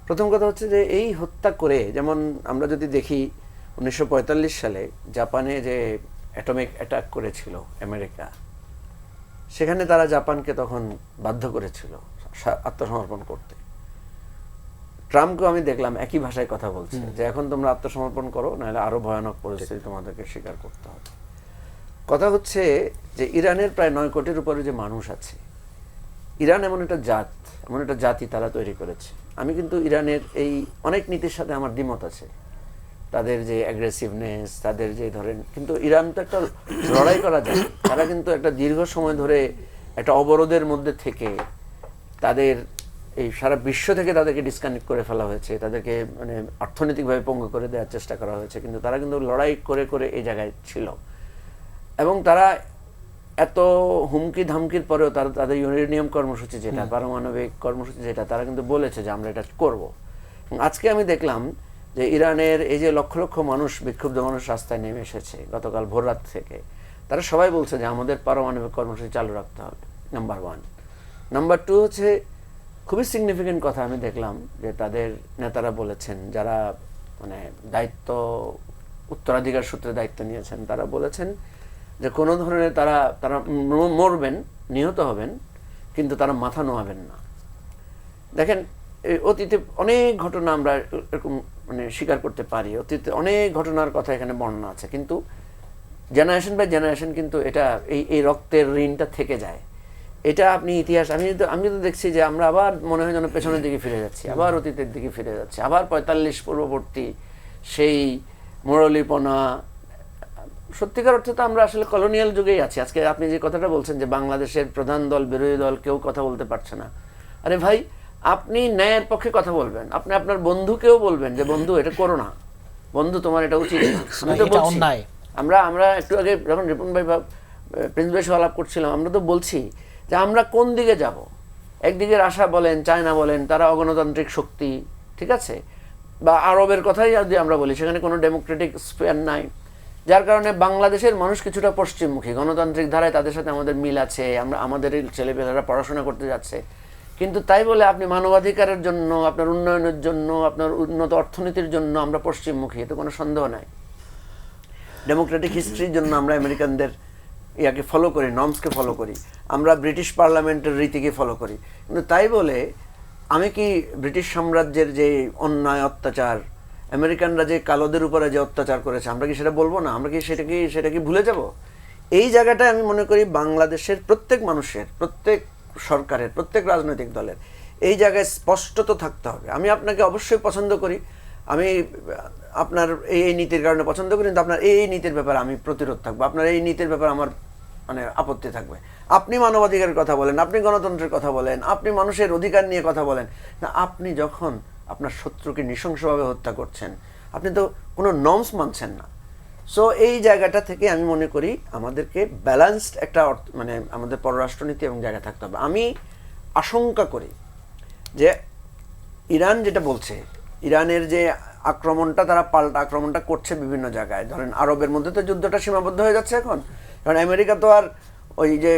প্রথম কথা হচ্ছে যে এই হত্যা করে, যেমন আমরা যদি দেখি 1945 সালে জাপানে যে অ্যাটমিক অ্যাটাক করেছিল আমেরিকা, সেখানে তারা জাপানকে তখন বাধ্য করেছিল আত্মসমর্পণ করতে। ট্রাম্পকেও আমি দেখলাম একই ভাষায় কথা বলছে যে এখন তোমরা আত্মসমর্পণ করো, নাহলে আরো ভয়ানক পরিস্থিতি তোমাদেরকে স্বীকার করতে হবে। কথা হচ্ছে যে ইরানের প্রায় 9 কোটির উপরে যে মানুষ আছে, ইরান এমন একটা জাতি তারা তৈরি করেছে। আমি কিন্তু ইরানের এই অনেক নীতির সাথে আমার দ্বিমত আছে, তাদের যে অ্যাগ্রেসিভনেস, তাদের যে ধরেন, কিন্তু ইরান তো একটা লড়াই করা যায়। তারা কিন্তু একটা দীর্ঘ সময় ধরে একটা অবরোধের মধ্যে থেকে তাদের এই সারা বিশ্ব থেকে তাদেরকে ডিসকানেক্ট করে ফেলা হয়েছে, তাদেরকে মানে অর্থনৈতিকভাবে পঙ্গু করে দেওয়ার চেষ্টা করা হয়েছে, কিন্তু তারা কিন্তু লড়াই করে করে এই জায়গায় ছিল। এবং তারা এত হুমকি ধামকির পরেও তাদের ইউরেনিয়াম কর্মসূচি যেটা, পারমাণবিক কর্মসূচি যেটা, তারা কিন্তু বলেছে যে আমরা এটা করব। আজকে আমি দেখলাম যে ইরানের এই যে লক্ষ লক্ষ মানুষ, বিক্ষুব্ধ মানুষ রাস্তায় নেমে এসেছে গতকাল ভোর রাত থেকে, তারা সবাই বলছে যে আমাদের পারমাণবিক কর্মসূচি চালু রাখতে হবে, নাম্বার 1। নাম্বার 2 হচ্ছে খুবই সিগনিফিকেন্ট কথা আমি দেখলাম যে তাদের নেতারা বলেছেন, যারা মানে দায়িত্ব উত্তরাধিকার সূত্রে দায়িত্ব নিয়েছেন, তারা বলেছেন যে কোনো ধরনের তারা মরবেন, নিহত হবেন, কিন্তু তারা মাথা নোয়াবেন না। দেখেন, এই অতীতে অনেক ঘটনা আমরা এরকম মানে স্বীকার করতে পারি, অতীতে অনেক ঘটনার কথা এখানে বর্ণনা আছে, কিন্তু জেনারেশন বাই জেনারেশন কিন্তু এটা এই রক্তের ঋণটা থেকে যায়। এটা আপনি ইতিহাস, আমি তো দেখছি যে আমরা আবার মনে হয় যেন পেছনের দিকে ফিরে যাচ্ছি, আবার অতীতের দিকে ফিরে যাচ্ছি, আবার 45 পূর্ববর্তী সেই মুরলীপনা। সত্যিকার অর্থে তো আমরা আসলে কলোনিয়াল যুগেই আছি। আজকে আপনি যে কথাটা বলছেন যে বাংলাদেশের প্রধান দল বিরোধী দল কেউ কথা বলতে পারছে না, আরে ভাই আপনি ন্যায়ের পক্ষে কথা বলবেন, আপনি আপনার বন্ধুকেও বলবেন যে বন্ধু এটা করো না, বন্ধু তোমার এটা উচিত না। আমি তো বলছি, আমরা একটু আগে যখন রিপন ভাই বা প্রিন্স ভাই আলাপ করছিলাম, আমরা তো বলছি যে আমরা কোন দিকে যাব। একদিকে রাশিয়া বলেন, চায়না বলেন, তারা অগণতান্ত্রিক শক্তি, ঠিক আছে, বা আরবের কথাই যদি আমরা বলি, সেখানে কোনো ডেমোক্রেটিক স্পেয়ার নাই, যার কারণে বাংলাদেশের মানুষ কিছুটা পশ্চিমমুখী, গণতান্ত্রিক ধারায় তাদের সাথে আমাদের মিল আছে, আমাদের ছেলেপেলেরা পড়াশোনা করতে যাচ্ছে। কিন্তু তাই বলে আপনি মানবাধিকারের জন্য, আপনার উন্নয়নের জন্য, আপনার উন্নত অর্থনীতির জন্য আমরা পশ্চিমমুখী, এতে কোনো সন্দেহ নাই। ডেমোক্রেটিক হিস্ট্রির জন্য আমরা আমেরিকানদের ইয়াকে ফলো করি, নর্মসকে ফলো করি, আমরা ব্রিটিশ পার্লামেন্টের রীতিকে ফলো করি। কিন্তু তাই বলে আমি কি ব্রিটিশ সাম্রাজ্যের যে অন্যায় অত্যাচার, আমেরিকানরা যে কালোদের উপরে যে অত্যাচার করেছে, আমরা কি সেটা বলবো না? আমরা কি সেটা কি ভুলে যাব? এই জায়গাটায় আমি মনে করি বাংলাদেশের প্রত্যেক মানুষের, প্রত্যেক সরকারের, প্রত্যেক রাজনৈতিক দলের এই জায়গায় স্পষ্টত থাকতে হবে। আমি আপনাকে অবশ্যই পছন্দ করি, আমি আপনার এই নীতির কারণে পছন্দ করি, কিন্তু আপনার এই নীতির ব্যাপারে আমি প্রতিরোধ থাকবো, আপনার এই নীতির ব্যাপারে আমার মানে আপত্তি থাকবে। আপনি মানবাধিকারের কথা বলেন, আপনি গণতন্ত্রের কথা বলেন, আপনি মানুষের অধিকার নিয়ে কথা বলেন না, আপনি যখন আপনার শত্রুকে নৃশংসভাবে হত্যা করছেন, আপনি তো কোনো নর্মস মানছেন না। সো এই জায়গাটা থেকে আমি মনে করি আমাদেরকে ব্যালেন্সড একটা মানে আমাদের পররাষ্ট্রনীতি এবং জায়গা থাকতে হবে। আমি আশঙ্কা করি যে ইরান যেটা বলছে, ইরানের যে আক্রমণটা, তারা পাল্টা আক্রমণটা করছে বিভিন্ন জায়গায়, ধরেন আরবের মধ্যে তো যুদ্ধটা সীমাবদ্ধ হয়ে যাচ্ছে এখন, কারণ আমেরিকা তো আর ওই যে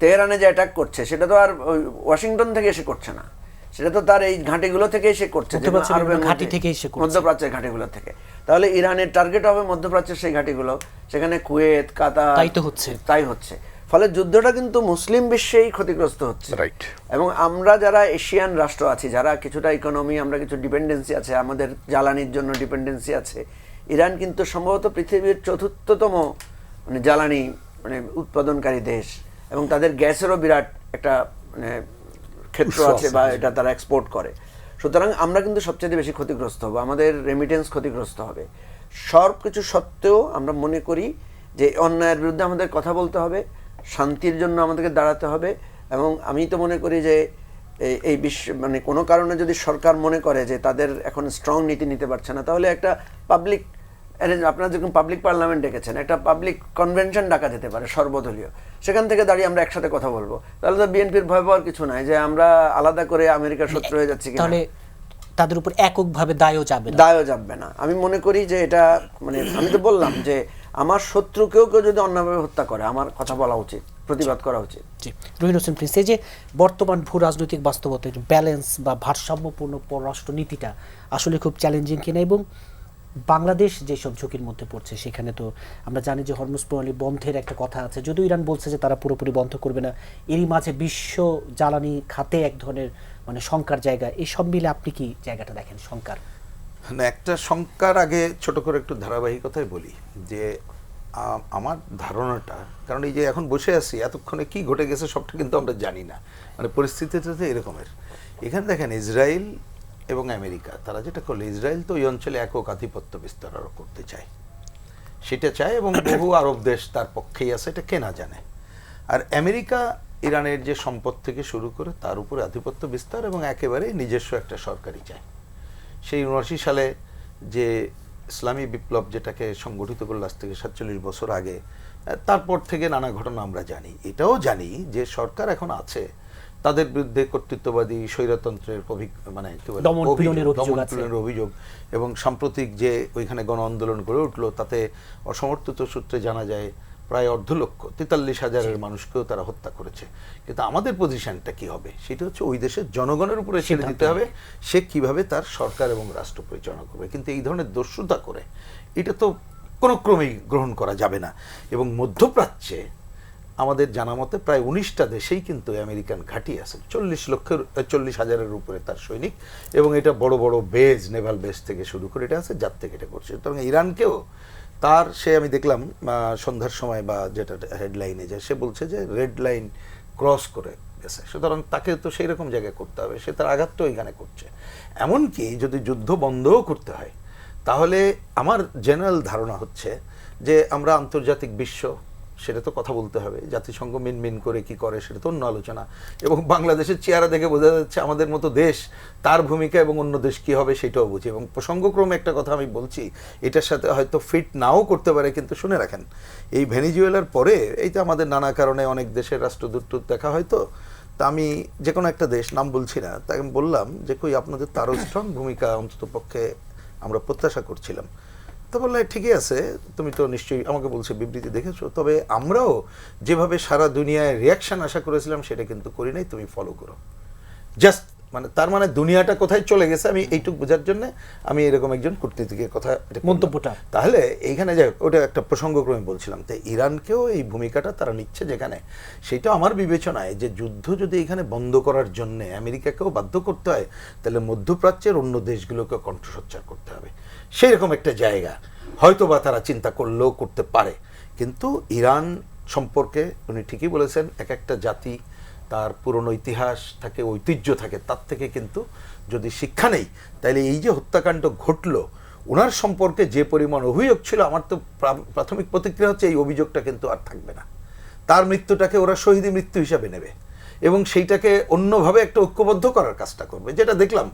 তেহরানে যে অ্যাটাক করছে সেটা তো আর ওই ওয়াশিংটন থেকে এসে করছে না, সেটা তো তার এই ঘাঁটিগুলো থেকে এসে করছে, মধ্যপ্রাচ্যের ঘাঁটিগুলো থেকে। তাহলে ইরানের টার্গেট হবে মধ্যপ্রাচ্যের সেই ঘাঁটিগুলো, সেখানে কুয়েত, কাতার, তাই হচ্ছে। ফলে যুদ্ধটা কিন্তু মুসলিম বিশ্বেই ক্ষতিগ্রস্ত হচ্ছে। এবং আমরা যারা এশিয়ান রাষ্ট্র আছি, যারা কিছুটা ইকোনমি, আমরা কিছু ডিপেন্ডেন্সি আছে, আমাদের জ্বালানির জন্য ডিপেন্ডেন্সি আছে, ইরান কিন্তু সম্ভবত পৃথিবীর ৪র্থতম মানে জ্বালানি মানে উৎপাদনকারী দেশ, এবং তাদের গ্যাসেরও বিরাট একটা মানে ক্ষেত্র আছে, বা এটা তারা এক্সপোর্ট করে। সুতরাং আমরা কিন্তু সবচেয়ে বেশি ক্ষতিগ্রস্ত হবো, আমাদের রেমিটেন্স ক্ষতিগ্রস্ত হবে। সব কিছু সত্ত্বেও আমরা মনে করি যে অন্যায়ের বিরুদ্ধে আমাদের কথা বলতে হবে, শান্তির জন্য আমাদেরকে দাঁড়াতে হবে। এবং আমি তো মনে করি যে এই বিশ্ব মানে কোনো কারণে যদি সরকার মনে করে যে তাদের এখন স্ট্রং নীতি নিতে পারছে না, তাহলে একটা পাবলিক আপনারা যখন পাবলিক পার্লামেন্ট ডেকেছেন, একটা পাবলিক কনভেনশন ডাকা যেতে পারে সর্বদলীয়, সেখান থেকে দাঁড়িয়ে আমরা একসাথে কথা বলবো। তাহলে তো বিএনপির ভয় পাওয়ার কিছু নাই যে আমরা আলাদা করে আমেরিকার শত্রু হয়ে যাচ্ছি, তাহলে তাদের উপর এককভাবে দায়ও যাবে না। আমি মনে করি যে এটা মানে আমি তো বললাম যে আমার শত্রুকেও কেউ যদি অন্যভাবে হত্যা করে, আমার কথা বলা উচিত, প্রতিবাদ করা উচিত। জি, রহিন হোসেন প্রিন্স, এই যে বর্তমান ভূ রাজনৈতিক বাস্তবতার ব্যালেন্স বা ভারসাম্যপূর্ণ পররাষ্ট্র নীতিটা আসলে খুব চ্যালেঞ্জিং কিনা, এবং বাংলাদেশ যেসব ঝুঁকির মধ্যে পড়ছে, সেখানে তো আমরা জানি যে হরমুজ প্রণালী বন্ধের একটা কথা আছে, যদিও ইরান বলছে যে তারা পুরোপুরি বন্ধ করবে না। এরই মাঝে বিশ্ব জ্বালানি খাতে এক ধরনের মানে শঙ্কার জায়গা, এই সব মিলে আপনি কি জায়গাটা দেখেন শঙ্কার? না, একটা শঙ্কার আগে ছোট করে একটু ধারাবাহিকতায় বলি যে আমার ধারণাটা, কারণ এই যে এখন বসে আছি, এতক্ষণে কি ঘটে গেছে সবটা কিন্তু আমরা জানি না, মানে পরিস্থিতিটা তো এরকমের। এখানে দেখেন ইসরায়েল এবং আমেরিকা তারা যেটা করলো, ইসরায়েল তো ওই অঞ্চলে একক আধিপত্য বিস্তার আরো করতে চায়, সেটা চায়, এবং বহু আরব দেশ তার পক্ষেই আছে, এটা কে না জানে। আর আমেরিকা ইরানের যে সম্পদ থেকে শুরু করে তার উপরে আধিপত্য বিস্তার এবং একেবারে নিজস্ব একটা সরকারি চায়। সেই ৭৯ সালে যে ইসলামী বিপ্লব যেটাকে সংগঠিত করল আজ থেকে ৪৭ বছর আগে, তারপর থেকে নানা ঘটনা আমরা জানি। এটাও জানি যে সরকার এখন আছে, তাদের বিরুদ্ধে কর্তৃত্ববাদী স্বৈরতন্ত্রের মানে দমনপীড়নের অভিযোগ, এবং সাম্প্রতিক যে ওইখানে গণ আন্দোলন গড়ে উঠলো, তাতে অসমর্থিত সূত্রে জানা যায় প্রায় ১,৪৩,০০০ মানুষকেও তারা হত্যা করেছে। কিন্তু আমাদের পজিশনটা কি হবে সেটা হচ্ছে ওই দেশের জনগণের উপরে ছেড়ে দিতে হবে, সে কিভাবে তার সরকার এবং রাষ্ট্র পরিচালনা করবে। কিন্তু এই ধরনের দস্যুতা করে এটা তো কোনো ক্রমেই গ্রহণ করা যাবে না। এবং মধ্যপ্রাচ্যে আমাদের জানা মতে প্রায় 19টা দেশেই কিন্তু আমেরিকান ঘাঁটি আছে, 40,000-এর উপরে তার সৈনিক, এবং এটা বড় বড় বেজ, নেভাল বেজ থেকে শুরু করে এটা আছে, যার থেকে এটা করছে। সুতরাং ইরানকেও তার, সে আমি দেখলাম সন্ধ্যার সময় বা যেটা হেডলাইনে যায়, সে বলছে যে রেড লাইন ক্রস করে গেছে, সুতরাং তাকে তো সেই রকম জায়গায় করতে হবে, সে তার আঘাতটাও এখানে করছে। এমনকি যদি যুদ্ধ বন্ধও করতে হয়, তাহলে আমার জেনারেল ধারণা হচ্ছে যে আমরা আন্তর্জাতিক বিশ্ব, সেটা তো কথা বলতে হবে, জাতিসংঘ মিনমিন করে কি করে সেটা তো অন্য আলোচনা, এবং বাংলাদেশের চেহারা দেখে বোঝা যাচ্ছে আমাদের মতো দেশ, তার ভূমিকা এবং অন্য দেশ কি হবে সেটাও বুঝি। এবং প্রসঙ্গক্রমে একটা কথা আমি বলছি, এটার সাথে হয়তো ফিট নাও করতে পারে, কিন্তু শুনে রাখেন, এই ভেনিজুয়েলার পরে এই তো আমাদের নানা কারণে অনেক দেশের রাষ্ট্রদূত দেখা হয়তো, তা আমি যে কোনো একটা দেশ, নাম বলছি না, তাকে আমি বললাম যে কই আপনাদের তারও স্ট্রং ভূমিকা অন্তত পক্ষে আমরা প্রত্যাশা করছিলাম। তো বললে ঠিকই আছে, তুমি তো নিশ্চয়ই, আমাকে বলছে বিবৃতি দেখেছো, তবে আমরাও যেভাবে সারা দুনিয়ায় রিয়াকশন আশা করেছিলাম সেটা কিন্তু করি নাই, তুমি ফলো করো। জাস্ট মানে তার মানে দুনিয়াটা কোথায় চলে গেছে আমি এইটুকু বোঝার জন্য আমি এরকম একজন কূটনীতিকের কথা মন্তব্যটা। তাহলে এইখানে যাই, ওটা একটা প্রসঙ্গক্রমে বলছিলাম, তাই ইরানকেও এই ভূমিকাটা তারা নিচ্ছে যেখানে, সেটা আমার বিবেচনায় যে যুদ্ধ যদি এখানে বন্ধ করার জন্য আমেরিকাকেও বাধ্য করতে হয়, তাহলে মধ্যপ্রাচ্যের অন্য দেশগুলোকে কণ্ঠসোচ্চার করতে হবে, সেই রকম একটা জায়গা হয়তো বা তারা চিন্তা করলেও করতে পারে। কিন্তু ইরান সম্পর্কে উনি ঠিকই বলেছেন, এক একটা জাতি তার পুরনো ইতিহাস থাকে, ঐতিহ্য থাকে, তার থেকে কিন্তু যদি শিক্ষা নেই, তাহলে এই যে হত্যাকাণ্ড ঘটলো, ওনার সম্পর্কে যে পরিমাণ অভিযোগ ছিল, আমার তো প্রাথমিক প্রতিক্রিয়া হচ্ছে এই অভিযোগটা কিন্তু আর থাকবে না, তার মৃত্যুটাকে ওরা শহীদি মৃত্যু হিসাবে নেবে এবং সেইটাকে অন্যভাবে একটা ঐক্যবদ্ধ করার কাজটা করবে। যেটা দেখলাম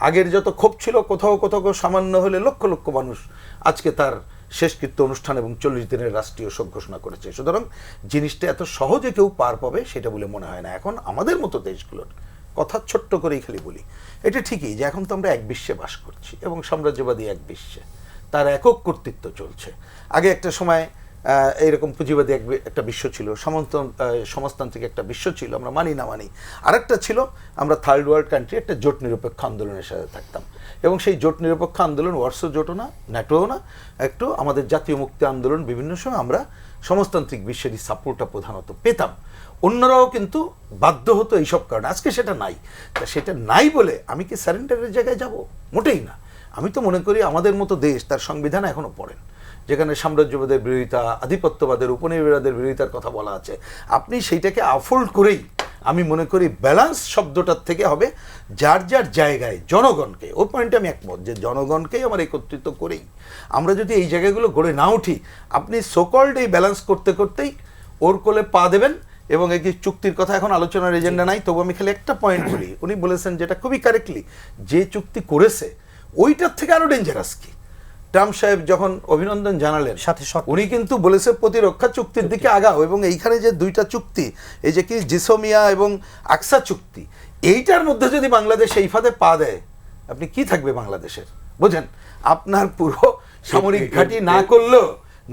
আগের যত ক্ষোভ ছিল, কোথাও কোথাও সামান্য হলে লক্ষ লক্ষ মানুষ আজকে তার শেষকৃত্য অনুষ্ঠান এবং 40 দিনের রাষ্ট্রীয় শোক ঘোষণা করেছে। সুতরাং জিনিসটা এত সহজে কেউ পার পাবে সেটা বলে মনে হয় না। এখন আমাদের মতো দেশগুলোর কথা ছোট্ট করেই খালি বলি, এটা ঠিকই যে এখন তো আমরা এক বিশ্বে বাস করছি এবং সাম্রাজ্যবাদী এক বিশ্বে, তার একক কর্তৃত্ব চলছে। আগে একটা সময় এইরকম পুঁজিবাদী একটা বিশ্ব ছিল, সমাজতান্ত্রিক একটা বিশ্ব ছিল, আমরা মানি না মানি। আরেকটা ছিল আমরা থার্ড ওয়ার্ল্ড কান্ট্রি, একটা জোট নিরপেক্ষ আন্দোলনের সাথে থাকতাম, এবং সেই জোট নিরপেক্ষ আন্দোলন ওয়ার্সো জোটও না, ন্যাটোও না, একটু আমাদের জাতীয় মুক্তি আন্দোলন, বিভিন্ন সময় আমরা সমাজতান্ত্রিক বিশ্বেরই সাপোর্টটা প্রধানত পেতাম। অন্যরাও কিন্তু বাধ্য হতো এইসব কারণে। আজকে সেটা নাই, তা সেটা নাই বলে আমি কি স্যারেন্ডারের জায়গায় যাব? মোটেই না। আমি তো মনে করি আমাদের মতো দেশ তার সংবিধান এখনো পড়েন, যেখানে সাম্রাজ্যবাদের বিরোধিতা, আধিপত্যবাদের, উপনিবেশবাদের বিরোধিতার কথা বলা আছে। আপনি সেইটাকে আফোল্ড করেই আমি মনে করি ব্যালেন্স শব্দটার থেকে হবে যার যার জায়গায় জনগণকে, ওই পয়েন্টে আমি একমত যে জনগণকেই আমার একত্রিত করেই আমরা যদি এই জায়গাগুলো গড়ে না উঠি, আপনি সোকল্ড এই ব্যালেন্স করতে করতেই ওর কোলে পা দেবেন। এবং এই চুক্তির কথা এখন আলোচনার এজেন্ডা নাই, তবু আমি খালি একটা পয়েন্ট বলি, উনি বলেছেন যেটা খুবই কারেক্টলি, যে চুক্তি করেছে ওইটার থেকে আরো ডেঞ্জারাস কি। ট্রাম্প সাহেব যখন অভিনন্দন জানালেন, সাথে উনি কিন্তু বলেছে প্রতিরক্ষা চুক্তির দিকে আগাও, এবং এইখানে যে দুইটা চুক্তি, এই যে কি জিসোমিয়া এবং আকসা চুক্তি, এইটার মধ্যে যদি বাংলাদেশ এই ফাঁদে পা দেয়, আপনি কি থাকবে বাংলাদেশের? বোঝেন, আপনার পুরো সামরিক ঘাঁটি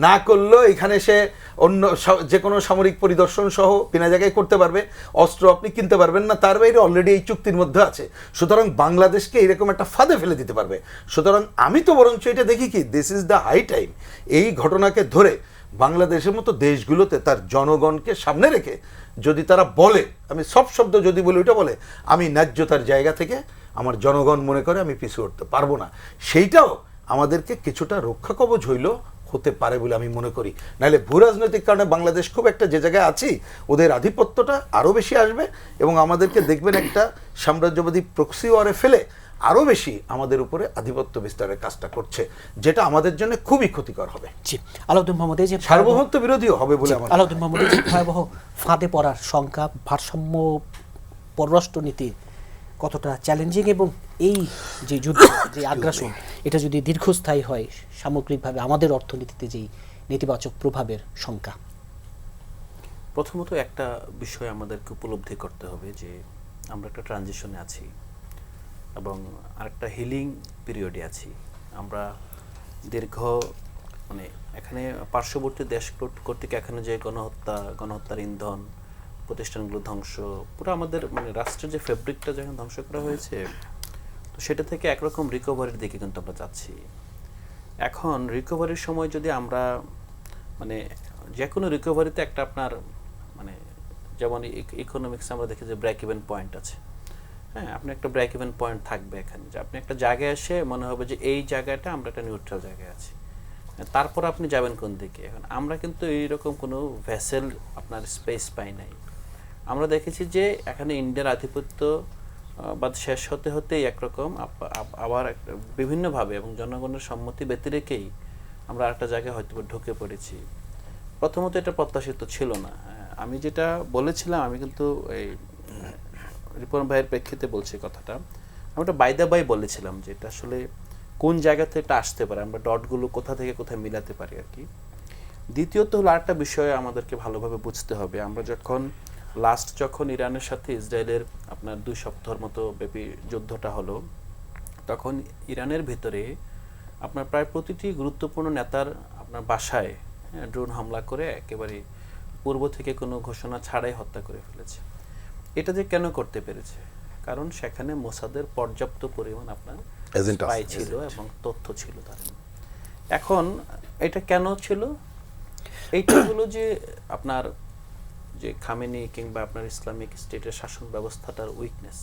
না করলেও এখানে সে অন্য যে কোনো সামরিক পরিদর্শন সহ বিনা জায়গায় করতে পারবে, অস্ত্র আপনি কিনতে পারবেন না, তার বাইরে অলরেডি এই চুক্তির মধ্যে আছে। সুতরাং বাংলাদেশকে এরকম একটা ফাঁদে ফেলে দিতে পারবে। সুতরাং আমি তো বরঞ্চ এটা দেখি কি, this is the high time, এই ঘটনাকে ধরে বাংলাদেশের মতো দেশগুলোতে তার জনগণকে সামনে রেখে যদি তারা বলে, আমি সব শব্দ যদি বলি ওইটা বলে, আমি ন্যায্যতার জায়গা থেকে আমার জনগণ মনে করে আমি পিছু উঠতে পারবো না, সেইটাও আমাদেরকে কিছুটা রক্ষা কবচ হতে পারে বলে আমি মনে করি। নাহলে ভূ রাজনৈতিক কারণে বাংলাদেশ খুব একটা যে জায়গায় আছি, ওদের আধিপত্যটা আরও বেশি আসবে এবং আমাদেরকে দেখবেন একটা সাম্রাজ্যবাদী প্রক্সি ওয়ারে ফেলে আরও বেশি আমাদের উপরে আধিপত্য বিস্তারের কাজটা করছে, যেটা আমাদের জন্য খুবই ক্ষতিকর হবে। জি, আলাউদ্দিন মোহাম্মদ, এই যে সার্বভৌমত্ব বিরোধীও হবে বলে আমার আলাউদ্দিন মোহাম্মদ, এই যে ভয়াবহ ফাঁদে পড়ার সংখ্যা, ভারসাম্য পররাষ্ট্রনীতি কতটা চ্যালেঞ্জিং, এবং এই যে যুদ্ধ, যে আগ্রাসন, এটা যদি দীর্ঘস্থায়ী হয়, সামগ্রিকভাবে আমাদের অর্থনীতিতে যেই নেতিবাচক প্রভাবের সংখ্যা। প্রথমত একটা বিষয় আমাদেরকে উপলব্ধি করতে হবে যে আমরা একটা ট্রানজিশনে আছি এবং আরেকটা হিলিং পিরিয়ডে আছি। আমরা দীর্ঘ মানে এখানে পার্শ্ববর্তী দেশ কর্তৃক এখানে যে গণহত্যার ইন্ধন, প্রতিষ্ঠানগুলো ধ্বংস, পুরো আমাদের মানে রাষ্ট্রের যে ফেব্রিকটা যখন ধ্বংস করা হয়েছে, তো সেটা থেকে একরকম রিকভারির দিকে কিন্তু আমরা যাচ্ছি। এখন রিকভারির সময় যদি আমরা মানে যে কোনো রিকভারিতে একটা আপনার মানে যেমন ইকোনমিক্স আমরা দেখি যে ব্রেক ইভেন পয়েন্ট আছে, হ্যাঁ, আপনি একটা ব্রেক ইভেন পয়েন্ট থাকবে এখানে, যে আপনি একটা জায়গায় এসে মনে হবে যে এই জায়গাটা আমরা একটা নিউট্রাল জায়গায় আছি, তারপর আপনি যাবেন কোন দিকে। এখন আমরা কিন্তু এইরকম কোনো ভেসেল আপনার স্পেস পাই নাই। আমরা দেখেছি যে এখানে ইন্ডিয়ার আধিপত্য বাদ শেষ হতে হতেই একরকম আবার বিভিন্নভাবে এবং জনগণের সম্মতি ব্যতি রেখেই আমরা একটা জায়গায় হয়তো ঢুকে পড়েছি। প্রথমত এটা প্রত্যাশিত ছিল না। আমি যেটা বলেছিলাম, আমি কিন্তু এই রিপন ভাইয়ের প্রেক্ষিতে বলছি কথাটা, আমি এটা বাই দ্য বাই বলেছিলাম যে এটা আসলে কোন জায়গা থেকে এটা আসতে পারে, আমরা ডটগুলো কোথা থেকে কোথায় মিলাতে পারি আর কি। দ্বিতীয়ত হলো আরেকটা বিষয় আমাদেরকে ভালোভাবে বুঝতে হবে, আমরা যখন ইরানের সাথে ইসরায়েলের আপনার 2 সপ্তাহের মতো ব্যাপী যুদ্ধটা হলো, তখন ইরানের ভিতরে আপনার প্রায় প্রতিটি গুরুত্বপূর্ণ নেতার আপনার বাসায় ড্রোন হামলা করে একেবারে পূর্ব থেকে কোনো ঘোষণা ছাড়াই হত্যা করে ফেলেছে। এটা যে কেন করতে পেরেছে, কারণ সেখানে মোসাদের পর্যাপ্ত পরিমাণ আপনার স্পাই ছিল এবং তথ্য ছিল তার। এখন এটা কেন ছিল, এইটা হলো যে আপনার যে খামেনি কিংবা আপনার ইসলামিক স্টেটের শাসন ব্যবস্থাটার উইকনেস।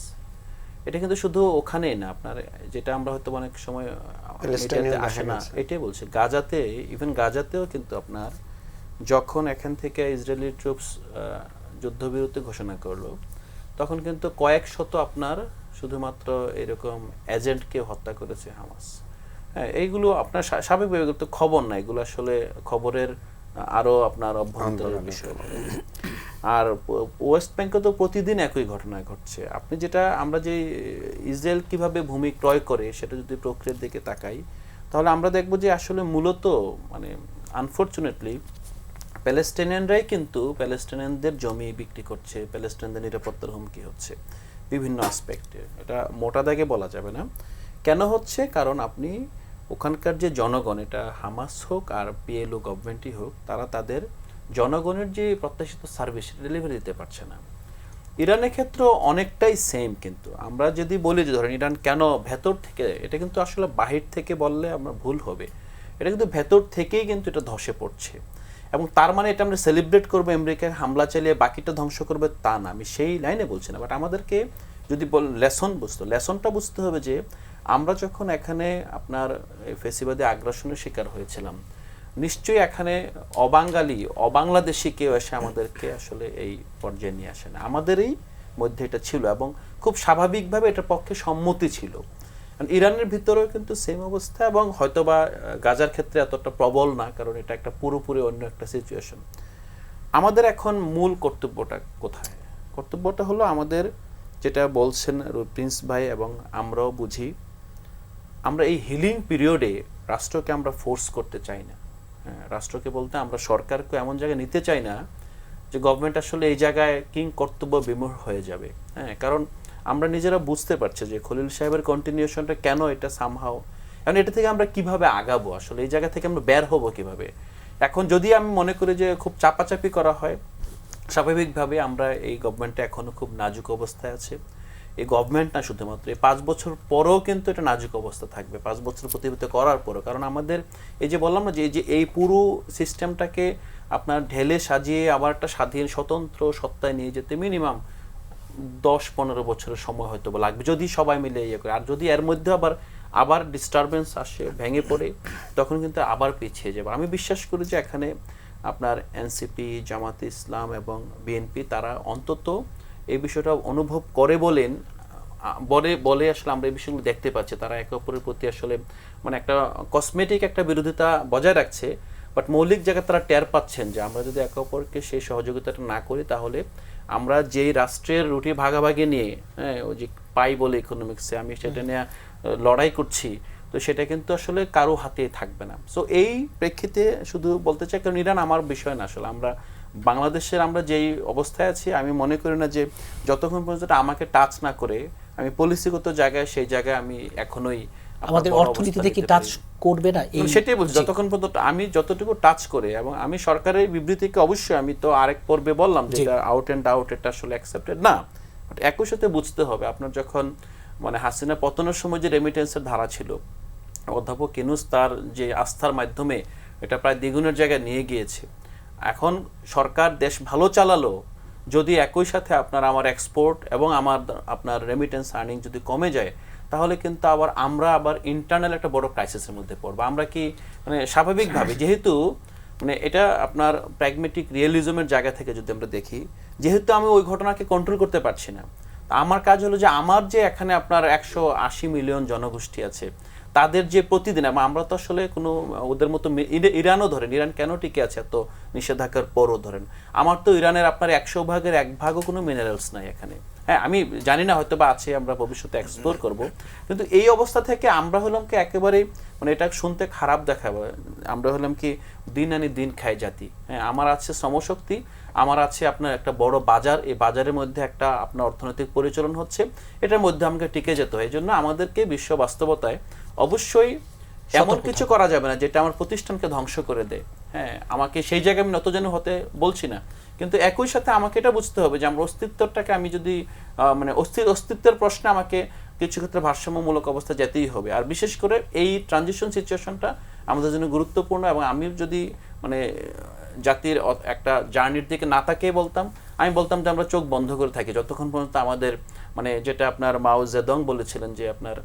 এটা কিন্তু শুধু ওখানেই না, আপনার যেটা আমরা হয়তো অনেক সময় আসে না, এটাই বলছি গাজাতে, ইভেন গাজাতেও কিন্তু আপনার যখন এখান থেকে ইসরায়েলি ট্রুপস যুদ্ধবিরতি ঘোষণা করলো, তখন কিন্তু কয়েক শত আপনার শুধুমাত্র এরকম এজেন্টকে হত্যা করেছে হামাস। হ্যাঁ, এইগুলো আপনার স্বাভাবিকভাবে তো খবর না, এগুলো আসলে খবরের আরো আপনার অভ্যন্তরীণ বিষয়। আর ওয়েস্ট ব্যাংকে তো প্রতিদিন একই ঘটনা ঘটছে। আপনি যেটা আমরা যে ইসরায়েল কিভাবে ভূমি ক্রয় করে সেটা যদি প্রক্রিয়ার দিকে তাকাই, তাহলে আমরা দেখব যে আসলে মূলত মানে আনফরচুনেটলি প্যালেস্টাইনিয়ানরাই কিন্তু প্যালেস্টাইনিয়ানদের জমি বিক্রি করছে, প্যালেস্টাইনদের নিরাপত্তার হুমকি হচ্ছে বিভিন্ন আসপেক্টে। এটা মোটা দাগে বলা যাবে না কেন হচ্ছে, কারণ আপনি ওখানকার যে জনগণ, এটা হামাস হোক আর পিএলও গভর্নমেন্টই হোক, তারা তাদের জনগণের যে প্রত্যাশিত সার্ভিস ডেলিভারি দিতে পারছে না। ইরানের ক্ষেত্রে অনেকটাই সেম। কিন্তু আমরা যদি বলি যে ধরেন ইরান কেন ভেতর থেকে, এটা কিন্তু আসলে বাহির থেকে বললে আমরা ভুল হবে, এটা কিন্তু ভেতর থেকেই কিন্তু এটা ধসে পড়ছে। এবং তার মানে এটা আমরা সেলিব্রেট করবো আমেরিকার হামলা চালিয়ে বাকিটা ধ্বংস করবে তা না, আমি সেই লাইনে বলছি না। বাট আমাদেরকে যদি লেসনটা বুঝতে হবে যে আমরা যখন এখানে আপনার ফেসিবাদী আগ্রাসনের শিকার হয়েছিলাম, নিশ্চয়ই এখানে অবাংলাদেশি কেউ এসে আমাদেরকে আসলে এই পর্যায়ে নিয়ে আসে না, আমাদেরই মধ্যে এটা ছিল এবং খুব স্বাভাবিকভাবে এটার পক্ষে সম্মতি ছিল। ইরানের ভিতরেও কিন্তু সেম অবস্থা, এবং হয়তোবা গাজার ক্ষেত্রে এতটা প্রবল না, কারণ এটা একটা পুরোপুরি অন্য একটা সিচুয়েশন। আমাদের এখন মূল কর্তব্যটা কোথায়? কর্তব্যটা হলো আমাদের যেটা বলছেন প্রিন্স ভাই এবং আমরাও বুঝি, আমরা এই হিলিং পিরিয়ডে রাষ্ট্রকে আমরা ফোর্স করতে চাই না। রাষ্ট্রকে বলতে আমরা সরকারকে এমন জায়গায় নিতে চাই না যে গভর্নমেন্ট আসলে এই জায়গায় কিং কর্তব্য বিমূঢ় হয়ে যাবে। হ্যাঁ, কারণ আমরা নিজেরা বুঝতে পারছি যে খলিল সাহেবের কন্টিনিউশনটা কেন এটা সামহাও, কারণ এটা থেকে আমরা কিভাবে আগাবো, আসলে এই জায়গা থেকে আমরা বের হব কিভাবে। এখন যদি আমি মনে করি যে খুব চাপাচাপি করা হয়, স্বাভাবিকভাবে আমরা এই গভর্নমেন্টটা এখনো খুব নাজুক অবস্থায় আছে। এই গভর্নমেন্ট না, শুধুমাত্র এই 5 বছর পরেও কিন্তু এটা নাজুক অবস্থা থাকবে, 5 বছর প্রতিহিত করার পরও। কারণ আমাদের এই যে বললাম না যে এই পুরো সিস্টেমটাকে আপনার ঢেলে সাজিয়ে আবার একটা স্বাধীন স্বতন্ত্র সত্তায় নিয়ে যেতে মিনিমাম 10-15 বছরের সময় হয়তো লাগবে, যদি সবাই মিলে ইয়ে করে। আর যদি এর মধ্যে আবার ডিস্টারবেন্স আসে, ভেঙে পড়ে, তখন কিন্তু আবার পিছিয়ে যাবে। আমি বিশ্বাস করি যে এখানে আপনার এনসিপি, জামাতে ইসলাম এবং বিএনপি তারা অন্তত এই বিষয়টা অনুভব করে বলে আসলে আমরা এই বিষয়গুলো দেখতে পাচ্ছি। তারা একে অপরের প্রতি আসলে মানে একটা কসমেটিক একটা বিরোধিতা বজায় রাখছে, বাট মৌলিক জায়গায় তারা টের পাচ্ছেন যে আমরা যদি একে অপরকে সেই সহযোগিতাটা না করি, তাহলে আমরা যেই রাষ্ট্রের রুটি ভাগাভাগি নিয়ে, হ্যাঁ, ওই যে পাই বলে ইকোনমিক্সে, আমি সেটা নিয়ে লড়াই করছি, তো সেটা কিন্তু আসলে কারো হাতেই থাকবে না। সো এই প্রেক্ষিতে শুধু বলতে চাই, কারণ ইরান আমার বিষয় না, আসলে আমরা বাংলাদেশের আমরা যেই অবস্থায় আছি, আমি মনে করি না যে যতক্ষণ পর্যন্ত আমাকে টাচ না করে আমি পলিসিগত জায়গায়, সেই জায়গায় আমি এখনোই আমাদের অর্থনীতিতে কি টাচ করবে না, সেটাই বলছি। যতক্ষণ পর্যন্ত আমি যতটুকু টাচ করে, এবং আমি সরকারের বিবৃতিকে অবশ্যই, আমি তো আরেক পর্বে বললাম যে এটা আউট এন্ড আউট এটা আসলে অ্যাকসেপ্টেড না, বাট একই সাথে বুঝতে হবে আপনার যখন মানে হাসিনা পতনের সময় যে রেমিটেন্সের ধারা ছিল, অধ্যাপক ইউনূস তার যে আস্থার মাধ্যমে এটা প্রায় দ্বিগুণের জায়গায় নিয়ে গিয়েছে। এখন সরকার দেশ ভালো চালালো, যদি একই সাথে আপনার আমার এক্সপোর্ট এবং আপনার রেমিটেন্স আর্নিং যদি কমে যায়, তাহলে কিন্তু আমরা আবার ইন্টারনাল একটা বড় ক্রাইসিসের মধ্যে পড়বো। আমরা কি মানে স্বাভাবিকভাবে, যেহেতু মানে এটা আপনার প্র্যাগমেটিক রিয়েলিজমের জায়গা থেকে যদি আমরা দেখি, যেহেতু আমি ওই ঘটনাকে কন্ট্রোল করতে পারছি না, আমার কাজ হলো যে আমার যে এখানে আপনার 180 মিলিয়ন জনগোষ্ঠী আছে, তাদের যে প্রতিদিন, আমরা তো আসলে কোনো ওদের মতো ইরানও ধরেন, ইরান কেন টিকে আছে এত নিষেধাজ্ঞার পরও ধরেন, আমার তো ইরানের আপনার 100 ভাগের 1 ভাগও কোনো মিনারেলস নাই এখানে। হ্যাঁ, আমি জানি না, হয়তো বা আছে, আমরা ভবিষ্যতে এক্সপ্লোর করব। কিন্তু এই অবস্থা থেকে আমরা হলাম কি একেবারে, মানে এটা শুনতে খারাপ দেখাবো, আমরা হলাম কি দিন আনি দিন খাই জাতি। হ্যাঁ, আমার আছে শ্রমশক্তি, আমার আছে আপনার একটা বড় বাজার, এই বাজারের মধ্যে একটা আপনার অর্থনৈতিক পরিচালন হচ্ছে, এটার মধ্যে আমাকে টিকে যেতে হয়। এই জন্য আমাদেরকে বিশ্ব বাস্তবতায় অবশ্যই এমন কিছু করা যাবে না যেটা আমার প্রতিষ্ঠানকে ধ্বংস করে দেয়। হ্যাঁ, আমাকে সেই জায়গায় আমি নত যেন হতে বলছি না, কিন্তু একই সাথে আমাকে এটা বুঝতে হবে যে আমার অস্তিত্বটাকে আমি যদি মানে অস্তিত্বের প্রশ্নে আমাকে কিছু ক্ষেত্রে ভারসাম্যমূলক অবস্থা যেতেই হবে। আর বিশেষ করে এই ট্রানজিশন সিচুয়েশনটা আমাদের জন্য গুরুত্বপূর্ণ, এবং আমি যদি মানে জাতির একটা জার্নির দিকে না তাকিয়ে আমি বলতাম যে আমরা চোখ বন্ধ করে থাকি যতক্ষণ পর্যন্ত আমাদের মানে যেটা আপনার মাও জেদং বলেছিলেন যে আপনার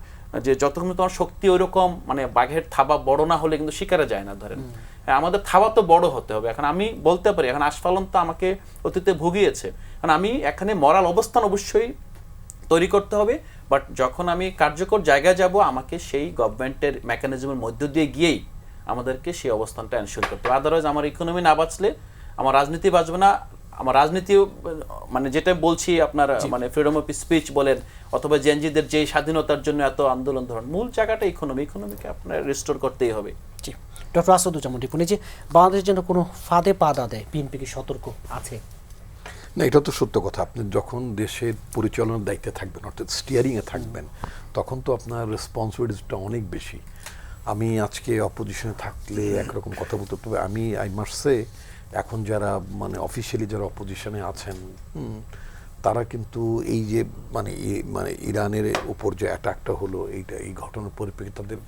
যে যতক্ষণ তোমার শক্তি ওইরকম মানে বাঘের থাবা বড় না হলে কিন্তু শিকারে যায় না, ধরেন। হ্যাঁ, আমাদের থাবা তো বড় হতে হবে। এখন আমি বলতে পারি, এখন আস্ফালন তো আমাকে অতীতে ভুগিয়েছে, কারণ আমি এখানে মরাল অবস্থান অবশ্যই তৈরি করতে হবে, বাট যখন আমি কার্যকর জায়গায় যাব, আমাকে সেই গভর্নমেন্টের মেকানিজমের মধ্য দিয়ে গিয়েই আমাদেরকে সেই অবস্থানটা এনশিওর করতে হবে। আদারওয়াইজ আমার ইকোনমি না বাঁচলে আমার রাজনীতি বাঁচবে না। আমার রাজনীতি মানে যেটা বলছি আপনার মানে ফ্রিডম অফ স্পিচ বলেন, অথবা জেনজিদের যে স্বাধীনতার জন্য এত আন্দোলন, ধরুন মূল জায়গাটা ইকোনমিকে আপনার রিস্টোর করতেই হবে। জি, ডক্টর আসাদুজ্জামান রিপন, যে বাংলাদেশের জন্য কোনো ফাঁদে পা না দেয়, বিএনপি কি সতর্ক আছে? না, এটা তো সত্য কথা। আপনি যখন দেশের পরিচালনার দায়িত্বে থাকবেন, অর্থাৎ স্টিয়ারিংয়ে থাকবেন, তখন তো আপনার রেসপন্সিবিলিটিটা অনেক বেশি। আমি আজকে অপোজিশনে থাকলে একরকম কথা বলতে, তবে আই মাস্ট সে এখন যারা মানে অফিসিয়ালি যারা অপোজিশনে আছেন, তারা কিন্তু এই যে মানে ইরানের উপর যে অ্যাটাকটা হলো, এই ঘটনার পরিপ্রেক্ষিতে তাদের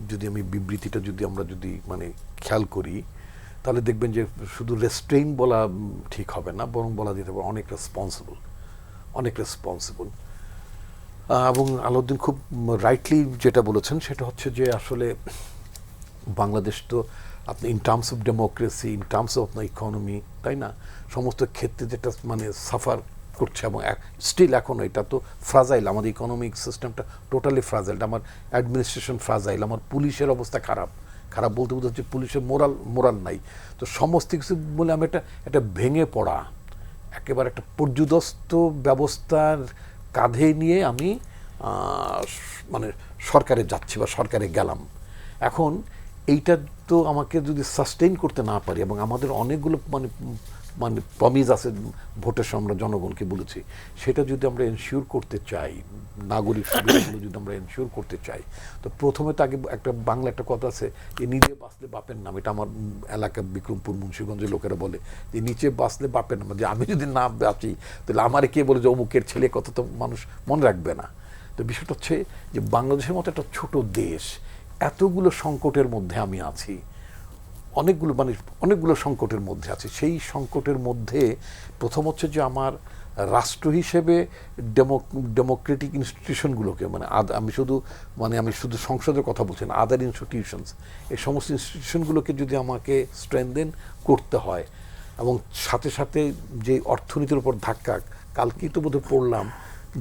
যদি আমি বিবৃতিটা আমরা যদি মানে খেয়াল করি, তাহলে দেখবেন যে শুধু রেস্ট্রেইন বলা ঠিক হবে না, বরং বলা যেতে পারে অনেক রেসপন্সিবল। এবং আলাউদ্দিন খুব রাইটলি যেটা বলেছেন সেটা হচ্ছে যে আসলে বাংলাদেশ তো আপনি in terms of democracy, in terms of আপনার ইকোনমি, তাই না, সমস্ত ক্ষেত্রে যেটা মানে সাফার করছে, এবং স্টিল এখনও এটা তো ফ্রাজাইল, আমাদের ইকোনমিক সিস্টেমটা টোটালি ফ্রাজাইল, আমার অ্যাডমিনিস্ট্রেশন ফ্রাজাইল, আমার পুলিশের অবস্থা খারাপ বলতে হচ্ছে পুলিশের মোরাল নাই। তো সমস্ত কিছু বলে আমি একটা ভেঙে পড়া একেবারে একটা পর্যুদস্ত ব্যবস্থার কাঁধে নিয়ে আমি মানে সরকারে যাচ্ছি বা সরকারে গেলাম। এখন এইটা তো আমাকে যদি সাস্টেইন করতে না পারি, এবং আমাদের অনেকগুলো মানে প্রমিস আছে ভোটের সময় আমরা জনগণকে বলেছি, সেটা যদি আমরা এনশিওর করতে চাই, নাগরিক সুবিধাগুলো যদি আমরা এনশিওর করতে চাই, তো প্রথমে তো আগে বাংলা একটা কথা আছে যে নিজে বাঁচলে বাপের নাম। এটা আমার এলাকা বিক্রমপুর মুন্সিগঞ্জের লোকেরা বলে যে নিচে বাঁচলে বাপের নাম, যে আমি যদি না বাঁচি তাহলে আমারে কে বলে যে অমুকের ছেলে, কথা তো মানুষ মনে রাখবে না। তো বিষয়টা হচ্ছে যে বাংলাদেশের মতো একটা ছোট দেশ, এতগুলো সংকটের মধ্যে আমি আছি, অনেকগুলো সংকটের মধ্যে আছে। সেই সংকটের মধ্যে প্রথম হচ্ছে যে আমার রাষ্ট্র হিসেবে ডেমোক্রেটিক ইনস্টিটিউশনগুলোকে আমি শুধু সংসদের কথা বলছি না, আদার ইনস্টিটিউশনস, এই সমস্ত ইনস্টিটিউশনগুলোকে যদি আমাকে স্ট্রেনথেন করতে হয়, এবং সাথে সাথে যে অর্থনীতির উপর ধাক্কা, কালকেই তো বোধহয় পড়লাম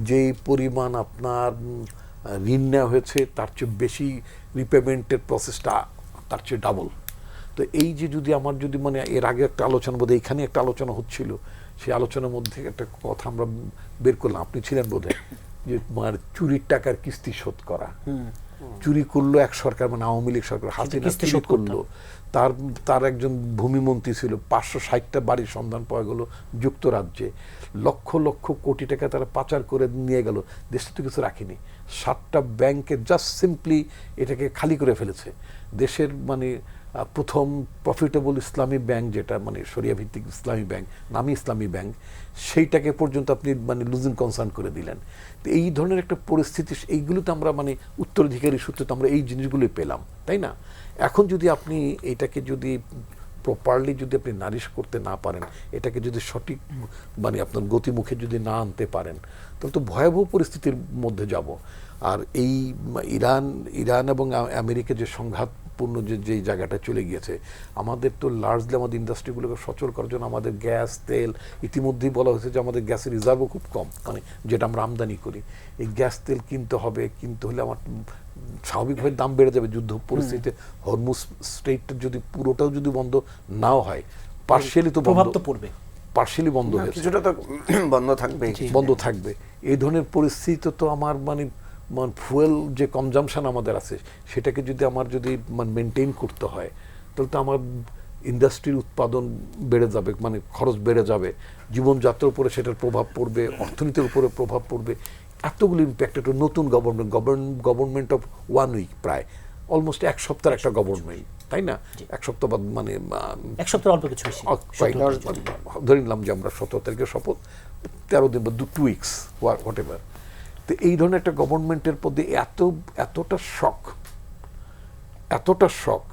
যেই পরিমাণ আপনার ঋণ নেওয়া হয়েছে তার চেয়ে বেশি রিপেমেন্টের প্রসেসটা তার চেয়ে ডাবল। তো এই যে যদি আমার যদি মানে এর আগে একটা আলোচনা, বোধহয় এইখানে একটা আলোচনা হচ্ছিল, সেই আলোচনার মধ্যে একটা কথা আমরা বের করলাম, আপনি ছিলেন বোধহয়, যে চুরির টাকার কিস্তি শোধ করা। চুরি করলো এক সরকার, মানে আওয়ামী লীগ সরকার, হাসিনা শোধ করলো। তার একজন ভূমিমন্ত্রী ছিল, 560টা বাড়ির সন্ধান পাওয়া গেল যুক্তরাজ্যে, লক্ষ লক্ষ কোটি টাকা তারা পাচার করে নিয়ে গেল, দেশে তো কিছু রাখেনি। 7টা ব্যাংকে জাস্ট সিম্পলি এটাকে খালি করে ফেলেছে। দেশের মানে প্রথম প্রফিটেবল ইসলামী ব্যাংক, যেটা মানে শরিয়া ভিত্তিক ইসলামী ব্যাংক, নামি ইসলামী ব্যাংক, সেইটাকে পর্যন্ত আপনি মানে লুজিং কনসার্ন করে দিলেন। তো এই ধরনের একটা পরিস্থিতি, এইগুলোতে আমরা মানে উত্তরাধিকারী সূত্রে তো আমরা এই জিনিসগুলোই পেলাম, তাই না? এখন যদি আপনি এটাকে যদি প্রপারলি যদি আপনি নারিশ করতে না পারেন, এটাকে যদি সঠিক মানে আপনার গতিমুখে যদি না আনতে পারেন, তাহলে তো ভয়াবহ পরিস্থিতির মধ্যে যাব। আর এই ইরান এবং আমেরিকা যে সংঘাতপূর্ণ যে জায়গাটা চলে গিয়েছে, আমাদের তো লার্জলি আমাদের ইন্ডাস্ট্রিগুলোকে সচল করার জন্য আমাদের গ্যাস, তেল, ইতিমধ্যেই বলা হয়েছে যে আমাদের গ্যাসের রিজার্ভও খুব কম, মানে যেটা আমরা আমদানি করি। এই গ্যাস তেল কিনতে হলে আমার স্বাভাবিকভাবে দাম বেড়ে যাবে যুদ্ধ পরিস্থিতিতে। হরমুজ স্ট্রেইটটা যদি পুরোটাও যদি বন্ধ নাও হয়, পার্শিয়ালি তো প্রভাব তো পড়বে, পার্শিয়ালি বন্ধ হয়েছে, কিছুটা তো বন্ধ থাকবে। এই ধরনের পরিস্থিতি তো আমার মানে ফুয়েল যে কনজামশন আমাদের আছে, সেটাকে যদি আমার মেনটেন করতে হয়, তাহলে তো আমার ইন্ডাস্ট্রির উৎপাদন বেড়ে যাবে, মানে খরচ বেড়ে যাবে, জীবনযাত্রার উপরে সেটার প্রভাব পড়বে, অর্থনীতির উপরে প্রভাব পড়বে। এতগুলো ইম্প্যাক্ট। একটা নতুন গভর্নমেন্ট অফ 1 উইক, প্রায় অলমোস্ট 1 সপ্তাহের একটা গভর্নমেন্ট, তাই না? 1 সপ্তাহ বাদ, মানে 1 সপ্তাহ অল্প কিছু বেশি, ধরে নিলাম যে আমরা 17 তারিখে শপথ, 13 দিন বা 2 উইকস হোয়াট এভার। তো এই ধরনের একটা গভর্নমেন্টের মধ্যে এতটা শক,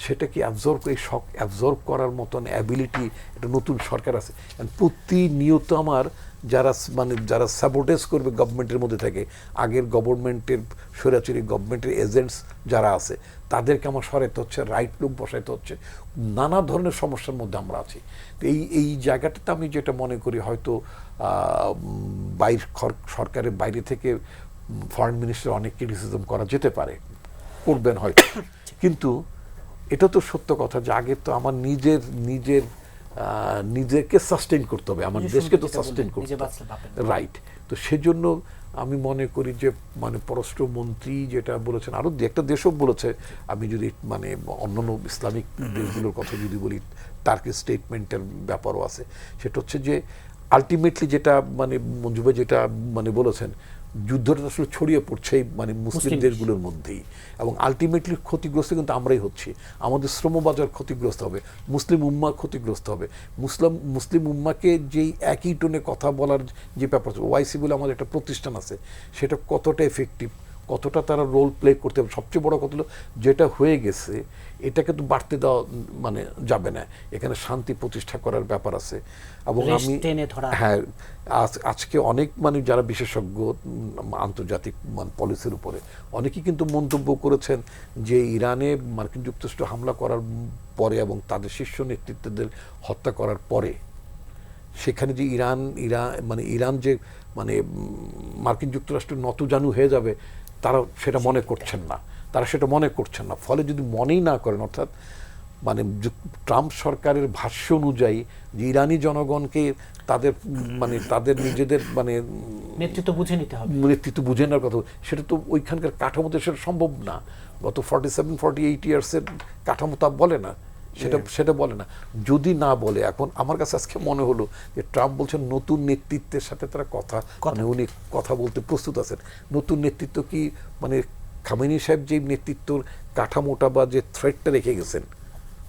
সেটা কি অ্যাবজর্ব করার মতন অ্যাবিলিটি একটা নতুন সরকার আছে? প্রতিনিয়ত আমার যারা সাবোটেজ করবে গভর্নমেন্টের মধ্যে থাকে, আগের গভর্নমেন্টের স্বৈরাচারী গভর্নমেন্টের এজেন্টস যারা আছে, তাদেরকে আমার সরাইতে হচ্ছে, রাইট লোক বসাইতে হচ্ছে, নানা ধরনের সমস্যার মধ্যে আমরা আছি। তো এই জায়গাটাতে আমি যেটা মনে করি, হয়তো সরকারের বাইরে থেকে ফরেন মিনিস্টার অনেক ক্রিটিসিজম করা যেতে পারে, করবেন হয়তো, কিন্তু এটা তো সত্য কথা যে আগে তো আমার নিজেকে সাস্টেইন করতে হবে, আমার দেশকে তো সাস্টেইন করতে হবে, রাইট? তো সেজন্য আমি মনে করি যে পররাষ্ট্রমন্ত্রী যেটা বলেছেন, আরো একটা দেশও বলেছে, আমি যদি অন্যান্য ইসলামিক দেশগুলোর কথা যদি বলি, টার্কির স্টেটমেন্টের ব্যাপারও আছে, সেটা হচ্ছে যে আলটিমেটলি যেটা মঞ্জু ভাই যেটা বলেছেন, যুদ্ধটা আসলে ছড়িয়ে পড়ছে মুসলিম দেশগুলোর মধ্যেই, এবং আলটিমেটলি ক্ষতিগ্রস্ত কিন্তু আমরাই হচ্ছি। আমাদের শ্রমবাজার ক্ষতিগ্রস্ত হবে, মুসলিম উম্মা ক্ষতিগ্রস্ত হবে। মুসলিম উম্মাকে যেই একই টোনে কথা বলার যে ব্যাপার, ওয়াইসি বলে আমাদের একটা প্রতিষ্ঠান আছে, সেটা কতটা এফেক্টিভ, কতটা তারা রোল প্লে করতে হবে। সবচেয়ে বড় কথা হলো, যেটা হয়ে গেছে এটাকে তো বাড়তে দেওয়া যাবে না, এখানে শান্তি প্রতিষ্ঠা করার ব্যাপার আছে। এবং আমি হ্যাঁ, আজকে অনেক যারা বিশেষজ্ঞ আন্তর্জাতিক পলিসির উপরে, অনেকেই কিন্তু মন্তব্য করেছেন যে ইরানে মার্কিন যুক্তরাষ্ট্র হামলা করার পরে এবং তাদের শীর্ষ নেতৃত্বদের হত্যা করার পরে, সেখানে যে ইরান যে মার্কিন যুক্তরাষ্ট্র নতজানু হয়ে যাবে, তারা সেটা মনে করছেন না। ফলে যদি মনেই না করেন, অর্থাৎ ট্রাম্প সরকারের ভাষ্য অনুযায়ী যে ইরানি জনগণকে তাদের নিজেদের নেতৃত্ব বুঝে নেওয়ার কথা, সেটা তো ওইখানকার কাঠামোতে সেটা সম্ভব না। গত 47-48 ইয়ার্সের কাঠামো তা বলে না, সেটা বলে না। যদি না বলে, এখন আমার কাছে আজকে মনে হলো যে ট্রাম্প বলছেন নতুন নেতৃত্বের সাথে তারা উনি কথা বলতে প্রস্তুত আছেন। নতুন নেতৃত্ব কি খামেনি সাহেব যে নেতৃত্বর কাঠামোটা বা যে থ্রেডটা রেখে গেছেন,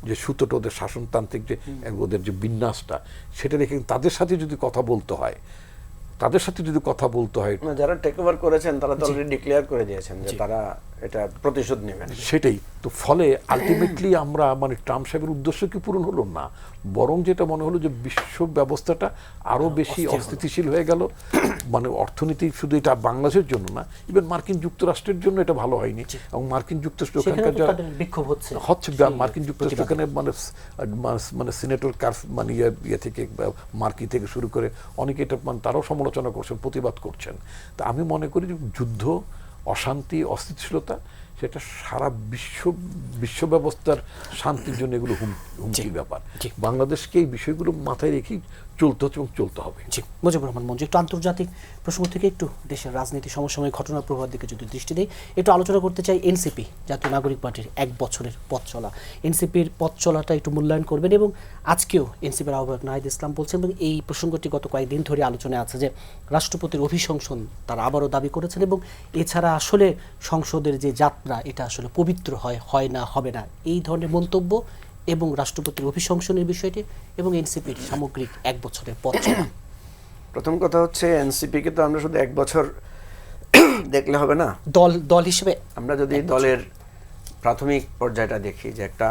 যে সুতোটা ওদের শাসনতান্ত্রিক যে ওদের যে বিন্যাসটা, সেটা রেখে তাদের সাথে যদি কথা বলতে হয়, যারা টেক ওভার করেছেন তারা তো অলরেডি ডিক্লেয়ার করে দিয়েছেন যে তারা এটা প্রতিশোধ নেবেন। সেটাই তো। ফলে আলটিমেটলি আমরা ট্রাম্প সাহেবের উদ্দেশ্য কি পূরণ হলো না, বরং যেটা মনে হলো যে বিশ্ব ব্যবস্থাটা আরো বেশি অস্থিতিশীল হয়ে গেল। অর্থনীতি শুধু এটা বাংলাদেশের জন্য না, ইভেন মার্কিন যুক্তরাষ্ট্রের জন্য এটা ভালো হয়নি। এবং মার্কিন যুক্তরাষ্ট্র ওখানকার বিক্ষোভ হচ্ছে, মার্কিন যুক্তরাষ্ট্র ওখানে সিনেটর ইয়ে থেকে মার্কি থেকে শুরু করে অনেকে এটা তারাও সমালোচনা করছেন, প্রতিবাদ করছেন। তা আমি মনে করি যে যুদ্ধ, অশান্তি, অস্থিতিশীলতা, সেটা সারা বিশ্ব ব্যবস্থার শান্তির জন্য এগুলো হুমকির ব্যাপার। বাংলাদেশকে এই বিষয়গুলো মাথায় রেখেই চলতে হচ্ছে এবং চলতে হবে। মুজিবুর রহমান মঞ্জু, একটু আন্তর্জাতিক প্রসঙ্গ থেকে একটু দেশের রাজনীতি, সমসাময়িক ঘটনার প্রভাব দিকে যদি দৃষ্টি দেই, একটু আলোচনা করতে চাই এনসিপি, জাতীয় নাগরিক পার্টির 1 বছরের পথ চলা। এনসিপির পথ চলাটা একটু মূল্যায়ন করবেন, এবং আজকেও এনসিপির আহ্বায়ক নাহিদ ইসলাম বলছেন, এবং এই প্রসঙ্গটি গত কয়েকদিন ধরে আলোচনায় আছে যে রাষ্ট্রপতির অভিশংসন তারা আবারও দাবি করেছেন, এবং এছাড়া আসলে সংসদের যে যাত্রা, এটা আসলে পবিত্র হয় না, হবে না, এই ধরনের মন্তব্য এবং রাষ্ট্রপতির অভিশংসনের বিষয়টি এবং এনসিপির সামগ্রিক 1 বছরের পথ চলা। প্রথম কথা হচ্ছে, এনসিপিকে তো আমরা শুধু 1 বছর দেখলে হবে না, দল হিসেবে আমরা যদি দলের প্রাথমিক পর্যায়টা দেখি, যে একটা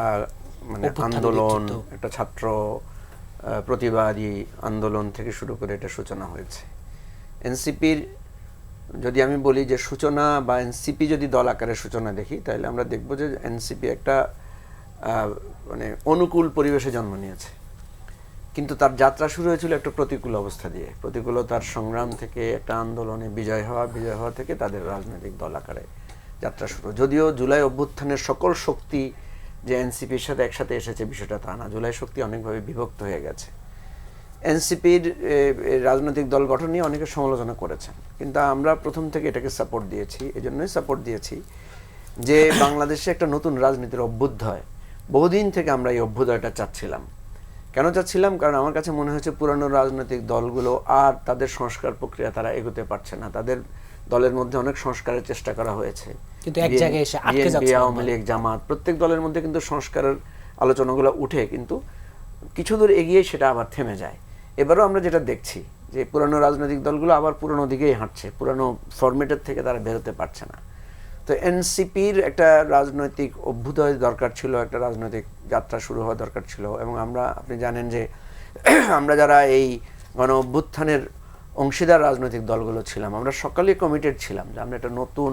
মানে অভ্যুত্থানের আন্দোলন, নেতৃত্ব। একটা ছাত্র প্রতিবাদী আন্দোলন থেকে শুরু করে এটা সূচনা হয়েছে। এনসিপির যদি আমি বলি যে সূচনা বা এনসিপি যদি দল আকারে সূচনা দেখি, তাহলে আমরা দেখব যে এনসিপি একটা মানে অনুকূল পরিবেশে জন্ম নিয়েছে, কিন্তু তার যাত্রা শুরু হয়েছিল একটা প্রতিকূল অবস্থা দিয়ে, প্রতিকূলতার সংগ্রাম থেকে একটা আন্দোলনে বিজয় হওয়া থেকে তাদের রাজনৈতিক দল আকারে যাত্রা শুরু। যদিও জুলাই অভ্যুত্থানের সকল শক্তি যে এনসিপির সাথে একসাথে এসেছে বিষয়টা তা না, জুলাই শক্তি অনেকভাবে বিভক্ত হয়ে গেছে। এনসিপির রাজনৈতিক দল গঠন নিয়ে অনেকে সমালোচনা করেছেন, কিন্তু আমরা প্রথম থেকে এটাকে সাপোর্ট দিয়েছি। এজন্যই সাপোর্ট দিয়েছি যে বাংলাদেশে একটা নতুন রাজনীতির অভ্যুদয়, বহুদিন থেকে আমরা এই অভ্যুদয়টা চাচ্ছিলাম। কেন চাচ্ছিলাম? কারণ আমার কাছে মনে হয়েছে পুরানো রাজনৈতিক দলগুলো আর তাদের সংস্কার প্রক্রিয়া তারা এগোতে পারছে না। তাদের দলের মধ্যে অনেক সংস্কারের চেষ্টা করা হয়েছে, কিন্তু এক জায়গায় এসে আটকে যাচ্ছে। আওয়ামী লীগ, জামাত, প্রত্যেক দলের মধ্যে কিন্তু সংস্কারের আলোচনাগুলো উঠে, কিন্তু কিছু দূর এগিয়ে সেটা আবার থেমে যায়। এবারও আমরা যেটা দেখছি যে পুরানো রাজনৈতিক দলগুলো আবার পুরানো দিকেই হাঁটছে, পুরানো ফরম্যাটের থেকে তারা বেরোতে পারছে না। তো এনসিপির একটা রাজনৈতিক অভ্যুদয় দরকার ছিল, একটা রাজনৈতিক যাত্রা শুরু হওয়া দরকার ছিল। এবং আপনি জানেন যে আমরা যারা এই গণ অভ্যুত্থানের অংশীদার রাজনৈতিক দলগুলো ছিলাম, আমরা সকলেই কমিটেড ছিলাম যে আমরা একটা নতুন,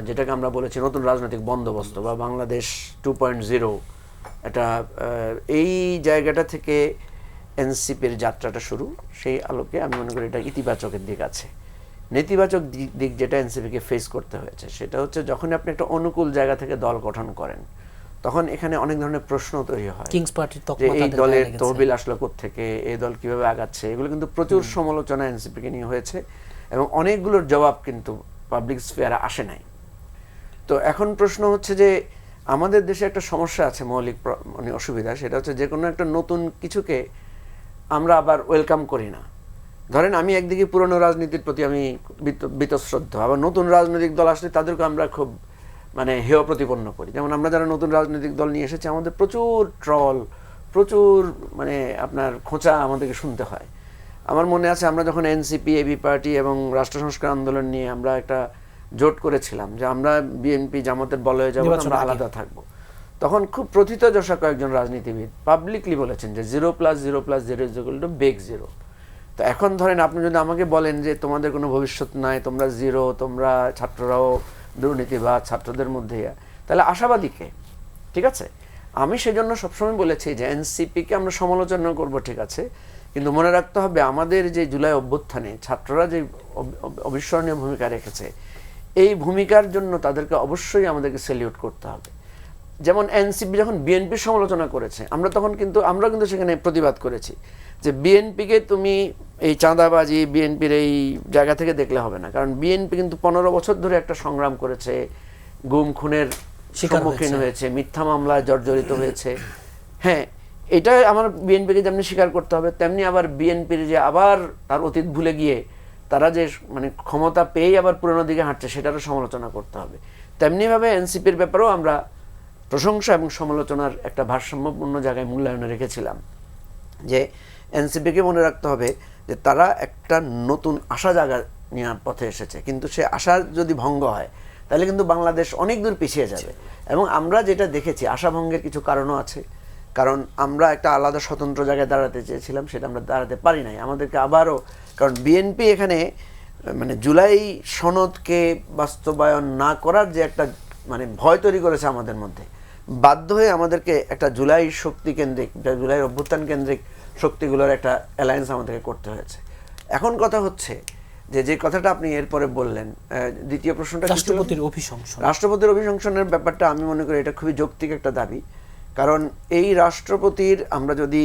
যেটাকে আমরা বলেছি নতুন রাজনৈতিক বন্দোবস্ত বা বাংলাদেশ 2.0, এটা এই জায়গাটা থেকে এনসিপির যাত্রাটা শুরু। সেই আলোকে আমি মনে করি এটা ইতিবাচকের দিক আছে। নেতিবাচক দিক যেটা এনসিপিকে ফেস করতে হয়েছে সেটা হচ্ছে যখন আপনি একটা অনুকূল জায়গা থেকে দল গঠন করেন, তখন এখানে অনেক ধরনের প্রশ্ন তৈরি হয় কিংস পার্টির যে তকমা এই তাদের দলের গায়ে লেগেছে। তহবিল আসলো কোত্থেকে, এই দল কিভাবে আগাচ্ছে, এগুলো কিন্তু প্রচুর সমালোচনা এনসিপিকে নিয়ে হয়েছে এবং অনেকগুলোর জবাব কিন্তু পাবলিক স্ফিয়ারে আসে নাই। তো এখন প্রশ্ন হচ্ছে যে আমাদের দেশে একটা সমস্যা আছে, মৌলিক মানে অসুবিধা, সেটা হচ্ছে যে কোনো একটা নতুন কিছুকে আমরা আবার ওয়েলকাম করি না। ধরেন আমি একদিকে পুরনো রাজনীতির প্রতি আমি বীতশ্রদ্ধ, আবার নতুন রাজনৈতিক দল আসলে তাদেরকে আমরা খুব মানে হেয় প্রতিপন্ন করি। যেমন আমরা যারা নতুন রাজনৈতিক দল নিয়ে এসেছি, আমাদের প্রচুর ট্রল, প্রচুর মানে আপনার খোঁচা আমাদেরকে শুনতে হয়। আমার মনে আছে আমরা যখন এনসিপি, এবি পার্টি এবং রাষ্ট্র সংস্কার আন্দোলন নিয়ে আমরা একটা জোট করেছিলাম যে আমরা বিএনপি জামাতের বলয়ে যাব, আমরা আলাদা থাকবো, তখন খুব প্রথিতযশা কয়েকজন রাজনীতিবিদ পাবলিকলি বলেছেন যে 0+0+0 = big 0। তো এখন ধরেন আপনি যদি আমাকে বলেন যে তোমাদের কোনো ভবিষ্যৎ নাই, তোমরা জিরো, তোমরা ছাত্ররাও দুর্নীতিবাদ, ছাত্রদের মধ্যে, তাহলে আশাবাদী কে? ঠিক আছে, আমি সেজন্য সবসময় বলেছি যে এনসিপিকে আমরা সমালোচনা করব, ঠিক আছে, কিন্তু মনে রাখতে হবে আমাদের যে জুলাই অভ্যুত্থানে ছাত্ররা যে অবিস্মরণীয় ভূমিকা রেখেছে, এই ভূমিকার জন্য তাদেরকে অবশ্যই আমাদেরকে স্যালিউট করতে হবে। যেমন এনসিপি যখন বিএনপির সমালোচনা করেছে, আমরা কিন্তু সেখানে প্রতিবাদ করেছি যে বিএনপিকে তুমি এই চাঁদাবাজি, বিএনপির এই জায়গা থেকে দেখলে হবে না, কারণ বিএনপি কিন্তু 15 বছর ধরে একটা সংগ্রাম করেছে, গুম খুনের সম্মুখীন হয়েছে, মিথ্যা মামলায় জর্জরিত হয়েছে। হ্যাঁ, এটা আমার বিএনপিকে যেমনি স্বীকার করতে হবে, তেমনি আবার বিএনপির যে আবার তার অতীত ভুলে গিয়ে তারা যে মানে ক্ষমতা পেয়েই আবার পুরনো দিকে হাঁটছে, সেটারও সমালোচনা করতে হবে। তেমনিভাবে এনসিপির ব্যাপারেও আমরা প্রশংসা এবং সমালোচনার একটা ভারসাম্যপূর্ণ জায়গায় মূল্যায়নে রেখেছিলাম যে এনসিপিকে মনে রাখতে হবে যে তারা একটা নতুন আশা জায়গা নেওয়ার পথে এসেছে, কিন্তু সে আশা যদি ভঙ্গ হয় তাহলে কিন্তু বাংলাদেশ অনেক দূর পিছিয়ে যাবে। এবং আমরা যেটা দেখেছি, আশা ভঙ্গের কিছু কারণও আছে, কারণ আমরা একটা আলাদা স্বতন্ত্র জায়গায় দাঁড়াতে চেয়েছিলাম, সেটা আমরা দাঁড়াতে পারি নাই। আমাদেরকে আবারও, কারণ বিএনপি এখানে মানে জুলাই সনদকে বাস্তবায়ন না করার যে একটা মানে ভয় তৈরি করেছে আমাদের মধ্যে, বাধ্য হয়ে আমাদেরকে একটা জুলাই শক্তি কেন্দ্রিক, জুলাই অভ্যুত্থান কেন্দ্রিক শক্তিগুলোর একটা অ্যালায়েন্স আমাদেরকে করতে হয়েছে। এখন কথা হচ্ছে যে কথাটা আপনি এরপরে বললেন, দ্বিতীয় প্রশ্নটা রাষ্ট্রপতির অভিশংসন। রাষ্ট্রপতির অভিশংসনের ব্যাপারটা আমি মনে করি এটা খুবই যৌক্তিক একটা দাবি, কারণ এই রাষ্ট্রপতির আমরা যদি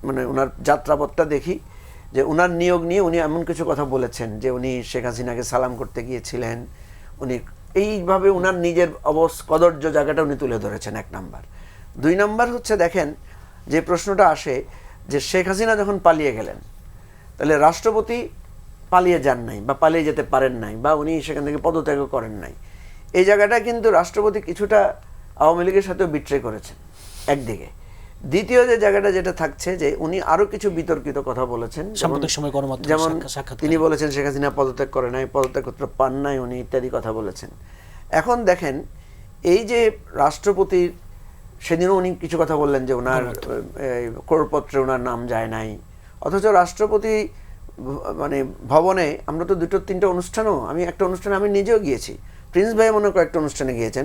মানে ওনার যাত্রাপথটা দেখি, যে ওনার নিয়োগ নিয়ে উনি এমন কিছু কথা বলেছেন যে উনি শেখ হাসিনাকে সালাম করতে গিয়েছিলেন, উনি এইভাবে ওনার নিজের কদর্য জায়গাটা উনি তুলে ধরেছেন, 1 নাম্বার। 2 নাম্বার হচ্ছে দেখেন যে প্রশ্নটা আসে যে শেখ হাসিনা যখন পালিয়ে গেলেন, তাহলে রাষ্ট্রপতি পালিয়ে যান নাই বা পালিয়ে যেতে পারেন নাই বা উনি সেখান থেকে পদত্যাগ করেন নাই। এই জায়গাটা কিন্তু রাষ্ট্রপতি কিছুটা আওয়ামী লীগের সাথেও বিট্রে করেছেন একদিকে। দ্বিতীয় যে জায়গাটা যেটা থাকছে যে উনি আরো কিছু বিতর্কিত কথা বলেছেন, যেমন তিনি বলেছেন শেখ হাসিনা পদত্যাগ করে নাই, পদত্যাগপত্র পান নাই উনি, ইত্যাদি কথা বলেছেন। এখন দেখেন এই যে রাষ্ট্রপতির সেদিনও উনি কিছু কথা বললেন যে ওনার করপত্রে ওনার নাম যায় নাই, অথচ রাষ্ট্রপতি মানে ভবনে আমরা তো 2-3টা অনুষ্ঠানও, আমি একটা অনুষ্ঠানে আমি নিজেও গিয়েছি, প্রিন্স ভাই মনে হয় কয়েকটা অনুষ্ঠানে গিয়েছেন,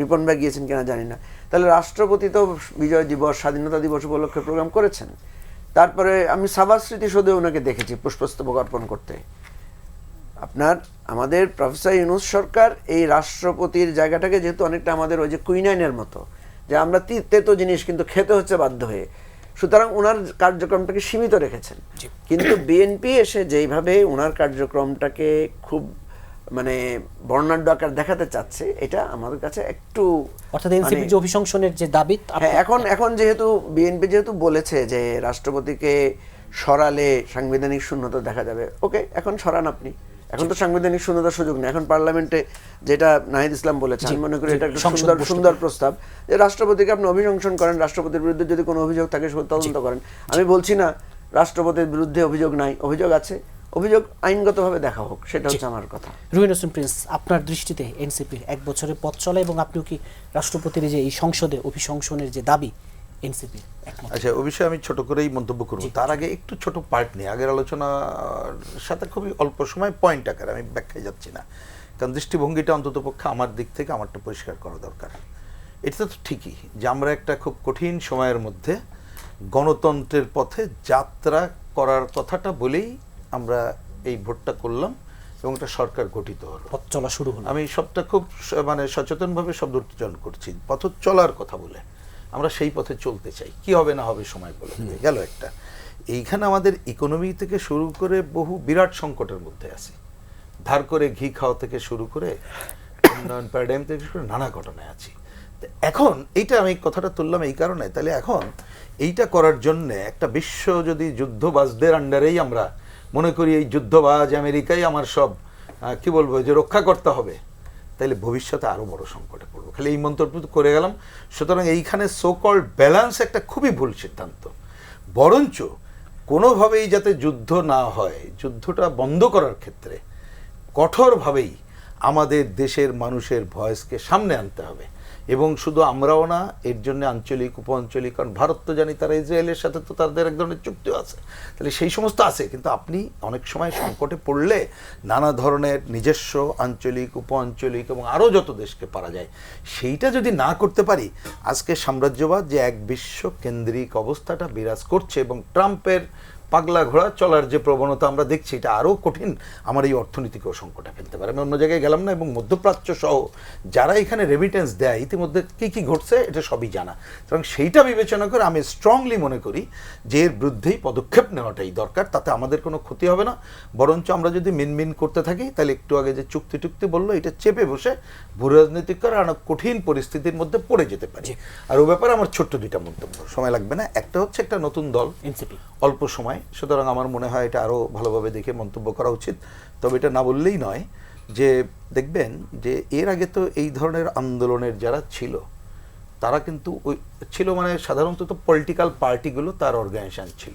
রিপন ভাই গিয়েছেন কিনা জানি না। তাহলে রাষ্ট্রপতি তো বিজয় দিবস, স্বাধীনতা দিবস উপলক্ষে প্রোগ্রাম করেছেন। তারপরে আমি সাভার স্মৃতিসৌধে ওনাকে দেখেছি পুষ্পস্তবক অর্পণ করতে। আপনার আমাদের প্রফেসর ইউনূস সরকার এই রাষ্ট্রপতির জায়গাটাকে যেহেতু অনেকটা আমাদের ওই যে কুইনাইনের মতো, যে আমরা তেতো জিনিস কিন্তু খেতে হচ্ছে বাধ্য হয়ে, সুতরাং ওনার কার্যক্রমটাকে সীমিত রেখেছেন। কিন্তু বিএনপি এসে যেইভাবে ওনার কার্যক্রমটাকে খুব মানে বর্ণাঢ্য আকার দেখাতে চাচ্ছে, এটা আমাদের কাছে একটু, অর্থাৎ এনসিপির যে অভিশংসনের যে দাবি, এখন যেহেতু বিএনপি যেহেতু বলেছে যে রাষ্ট্রপতিকে সরালে সাংবিধানিক শূন্যতা দেখা যাবে, ওকে এখন সরান আপনি, এখন তো সাংবিধানিক শূন্যতার সুযোগ নেই। এখন পার্লামেন্টে যেটা নাহিদ ইসলাম বলেছেন, আমি মনে করি এটা একটা সুন্দর প্রস্তাব যে রাষ্ট্রপতিকে আপনি অভিশংসন করেন, রাষ্ট্রপতির বিরুদ্ধে যদি কোনো অভিযোগ থাকে তদন্ত করেন। আমি বলছি না রাষ্ট্রপতির বিরুদ্ধে অভিযোগ নাই, অভিযোগ আছে, অভিযোগ আইনগতভাবে দেখা হোক, সেটা হচ্ছে আমার কথা। রুহিন হোসেন প্রিন্স, আপনার দৃষ্টিতে এনসিপির 1 বছরের পথ চলা এবং আপনিও কি রাষ্ট্রপতির যে এই সংসদে অভিশংসনের যে দাবি এনসিপির একমত? আচ্ছা, ওই বিষয়ে আমি ছোট করেই মন্তব্য করব। তার আগে একটু ছোট পার্ট নিয়ে আগের আলোচনার সাথে খুবই অল্প সময় পয়েন্ট আকারে, আমি ব্যাখ্যায় যাচ্ছি না, কারণ দৃষ্টিভঙ্গিটা অন্তত পক্ষে আমার দিক থেকে আমারটা পরিষ্কার করা দরকার। এটা তো ঠিকই যে আমরা একটা খুব কঠিন সময়ের মধ্যে গণতন্ত্রের পথে যাত্রা করার কথাটা বলেই আমরা এই ভোটটা করলাম এবং একটা সরকার গঠিত হলো, পথ চলা শুরু হলো। আমি সবটা খুব মানে সচেতনভাবে শব্দ উচ্চারণ করছি, পথ চলার কথা বলে আমরা সেই পথে চলতে চাই। কি হবে না হবে সময় বলে দেবে। গেল একটা, এইখানে আমাদের ইকোনমি থেকে শুরু করে বহু বিরাট সংকটের মধ্যে আছে, ধার করে ঘি খাওয়া থেকে শুরু করে উন্নয়ন প্যারাডাইম থেকে শুরু করে নানা ঘটনায় আছি। এখন এইটা আমি কথাটা তুললাম এই কারণে, তাহলে এখন এইটা করার জন্য একটা বিশ্ব যদি যুদ্ধবাজদের আন্ডারেই আমরা মনে করি এই যুদ্ধবাজ আমেরিকাই আমার সব কি বলবো যে রক্ষা করতে হবে, তাহলে ভবিষ্যতে আরো বড় সংকটে পড়বো। খালি এই মন্তব্য করে গেলাম। সুতরাং এইখানে সো কল্ড ব্যালেন্স একটা খুবই ভুল সিদ্ধান্ত। বরঞ্চ কোনোভাবেই যাতে যুদ্ধ না হয়, যুদ্ধটা বন্ধ করার ক্ষেত্রে কঠোরভাবেই আমাদের দেশের মানুষের ভয়েসকে সামনে আনতে হবে। এবং শুধু আমরাও না, এর জন্য আঞ্চলিক উপ আঞ্চলিক, কারণ ভারত তো জানি তারা ইসরায়েলের সাথে তো তাদের এক ধরনের চুক্তিও আছে, তাহলে সেই সমস্ত আছে। কিন্তু আপনি অনেক সময় সংকটে পড়লে নানা ধরনের নিজস্ব আঞ্চলিক উপ আঞ্চলিক এবং আরও যত দেশকে পারা যায়, সেইটা যদি না করতে পারি, আজকে সাম্রাজ্যবাদ যে এক বিশ্ব কেন্দ্রিক অবস্থাটা বিরাজ করছে এবং ট্রাম্পের পাগলা ঘোড়া চলার যে প্রবণতা আমরা দেখছি, এটা আরও কঠিন আমার এই অর্থনীতিকেও সংকটে ফেলতে পারে। আমি অন্য জায়গায় গেলাম না, এবং মধ্যপ্রাচ্য সহ যারা এখানে রেমিটেন্স দেয় ইতিমধ্যে কী কী ঘটছে এটা সবই জানা। সুতরাং সেইটা বিবেচনা করে আমি স্ট্রংলি মনে করি যে এর বিরুদ্ধেই পদক্ষেপ নেওয়াটাই দরকার। তাতে আমাদের কোনো ক্ষতি হবে না, বরঞ্চ আমরা যদি মিনমিন করতে থাকি তাহলে একটু আগে যে চুক্তি টুক্তি বললো, এটা চেপে বসে ভূ রাজনৈতিক করে অনেক কঠিন পরিস্থিতির মধ্যে পড়ে যেতে পারি। আর ও ব্যাপারে আমার ছোট্ট 2টা মন্তব্য, সময় লাগবে না। একটা হচ্ছে একটা নতুন দল এনসিপি, অল্প সময়, সুতরাং আমার মনে হয় এটা আরও ভালোভাবে দেখে মন্তব্য করা উচিত। তবে এটা না বললেই নয় যে দেখবেন যে এর আগে তো এই ধরনের আন্দোলনের যারা ছিল তারা কিন্তু ওই ছিল মানে সাধারণত তো পলিটিক্যাল পার্টিগুলো তার অর্গানাইজেশন ছিল,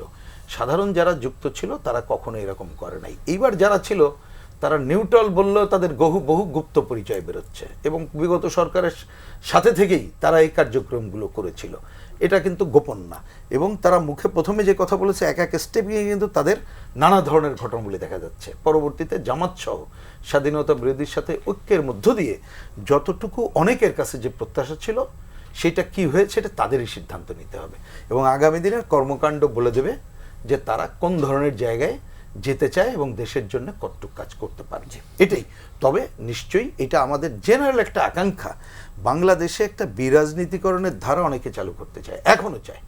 সাধারণ যারা যুক্ত ছিল তারা কখনো এরকম করে নাই। এইবার যারা ছিল তারা নিউট্রাল বললেও তাদের বহু গুপ্ত পরিচয় বেরোচ্ছে এবং বিগত সরকারের সাথে থেকেই তারা এই কার্যক্রমগুলো করেছিল, এটা কিন্তু গোপন না। এবং তারা মুখে প্রথমে যে কথা বলেছে এক এক স্টেপে কিন্তু তাদের নানা ধরনের ঘটনাগুলি দেখা যাচ্ছে। পরবর্তীতে জামাত সহ স্বাধীনতা বিরোধীর সাথে ঐক্যের মধ্য দিয়ে যতটুকু অনেকের কাছে যে প্রত্যাশা ছিল সেটা কি হয়েছে এটা তাদেরই সিদ্ধান্ত নিতে হবে এবং আগামী দিনের কর্মকাণ্ড বলে দেবে যে তারা কোন ধরনের জায়গায় যেতে চায় এবং দেশের জন্য কতটুকু কাজ করতে পারছে, এটাই। তবে নিশ্চয়ই এটা আমাদের জেনারেল একটা আকাঙ্ক্ষা, বাংলাদেশে একটা বিরাজনীতিকরণের ধারা অনেকে চালু করতে চায়, এখনো চায়,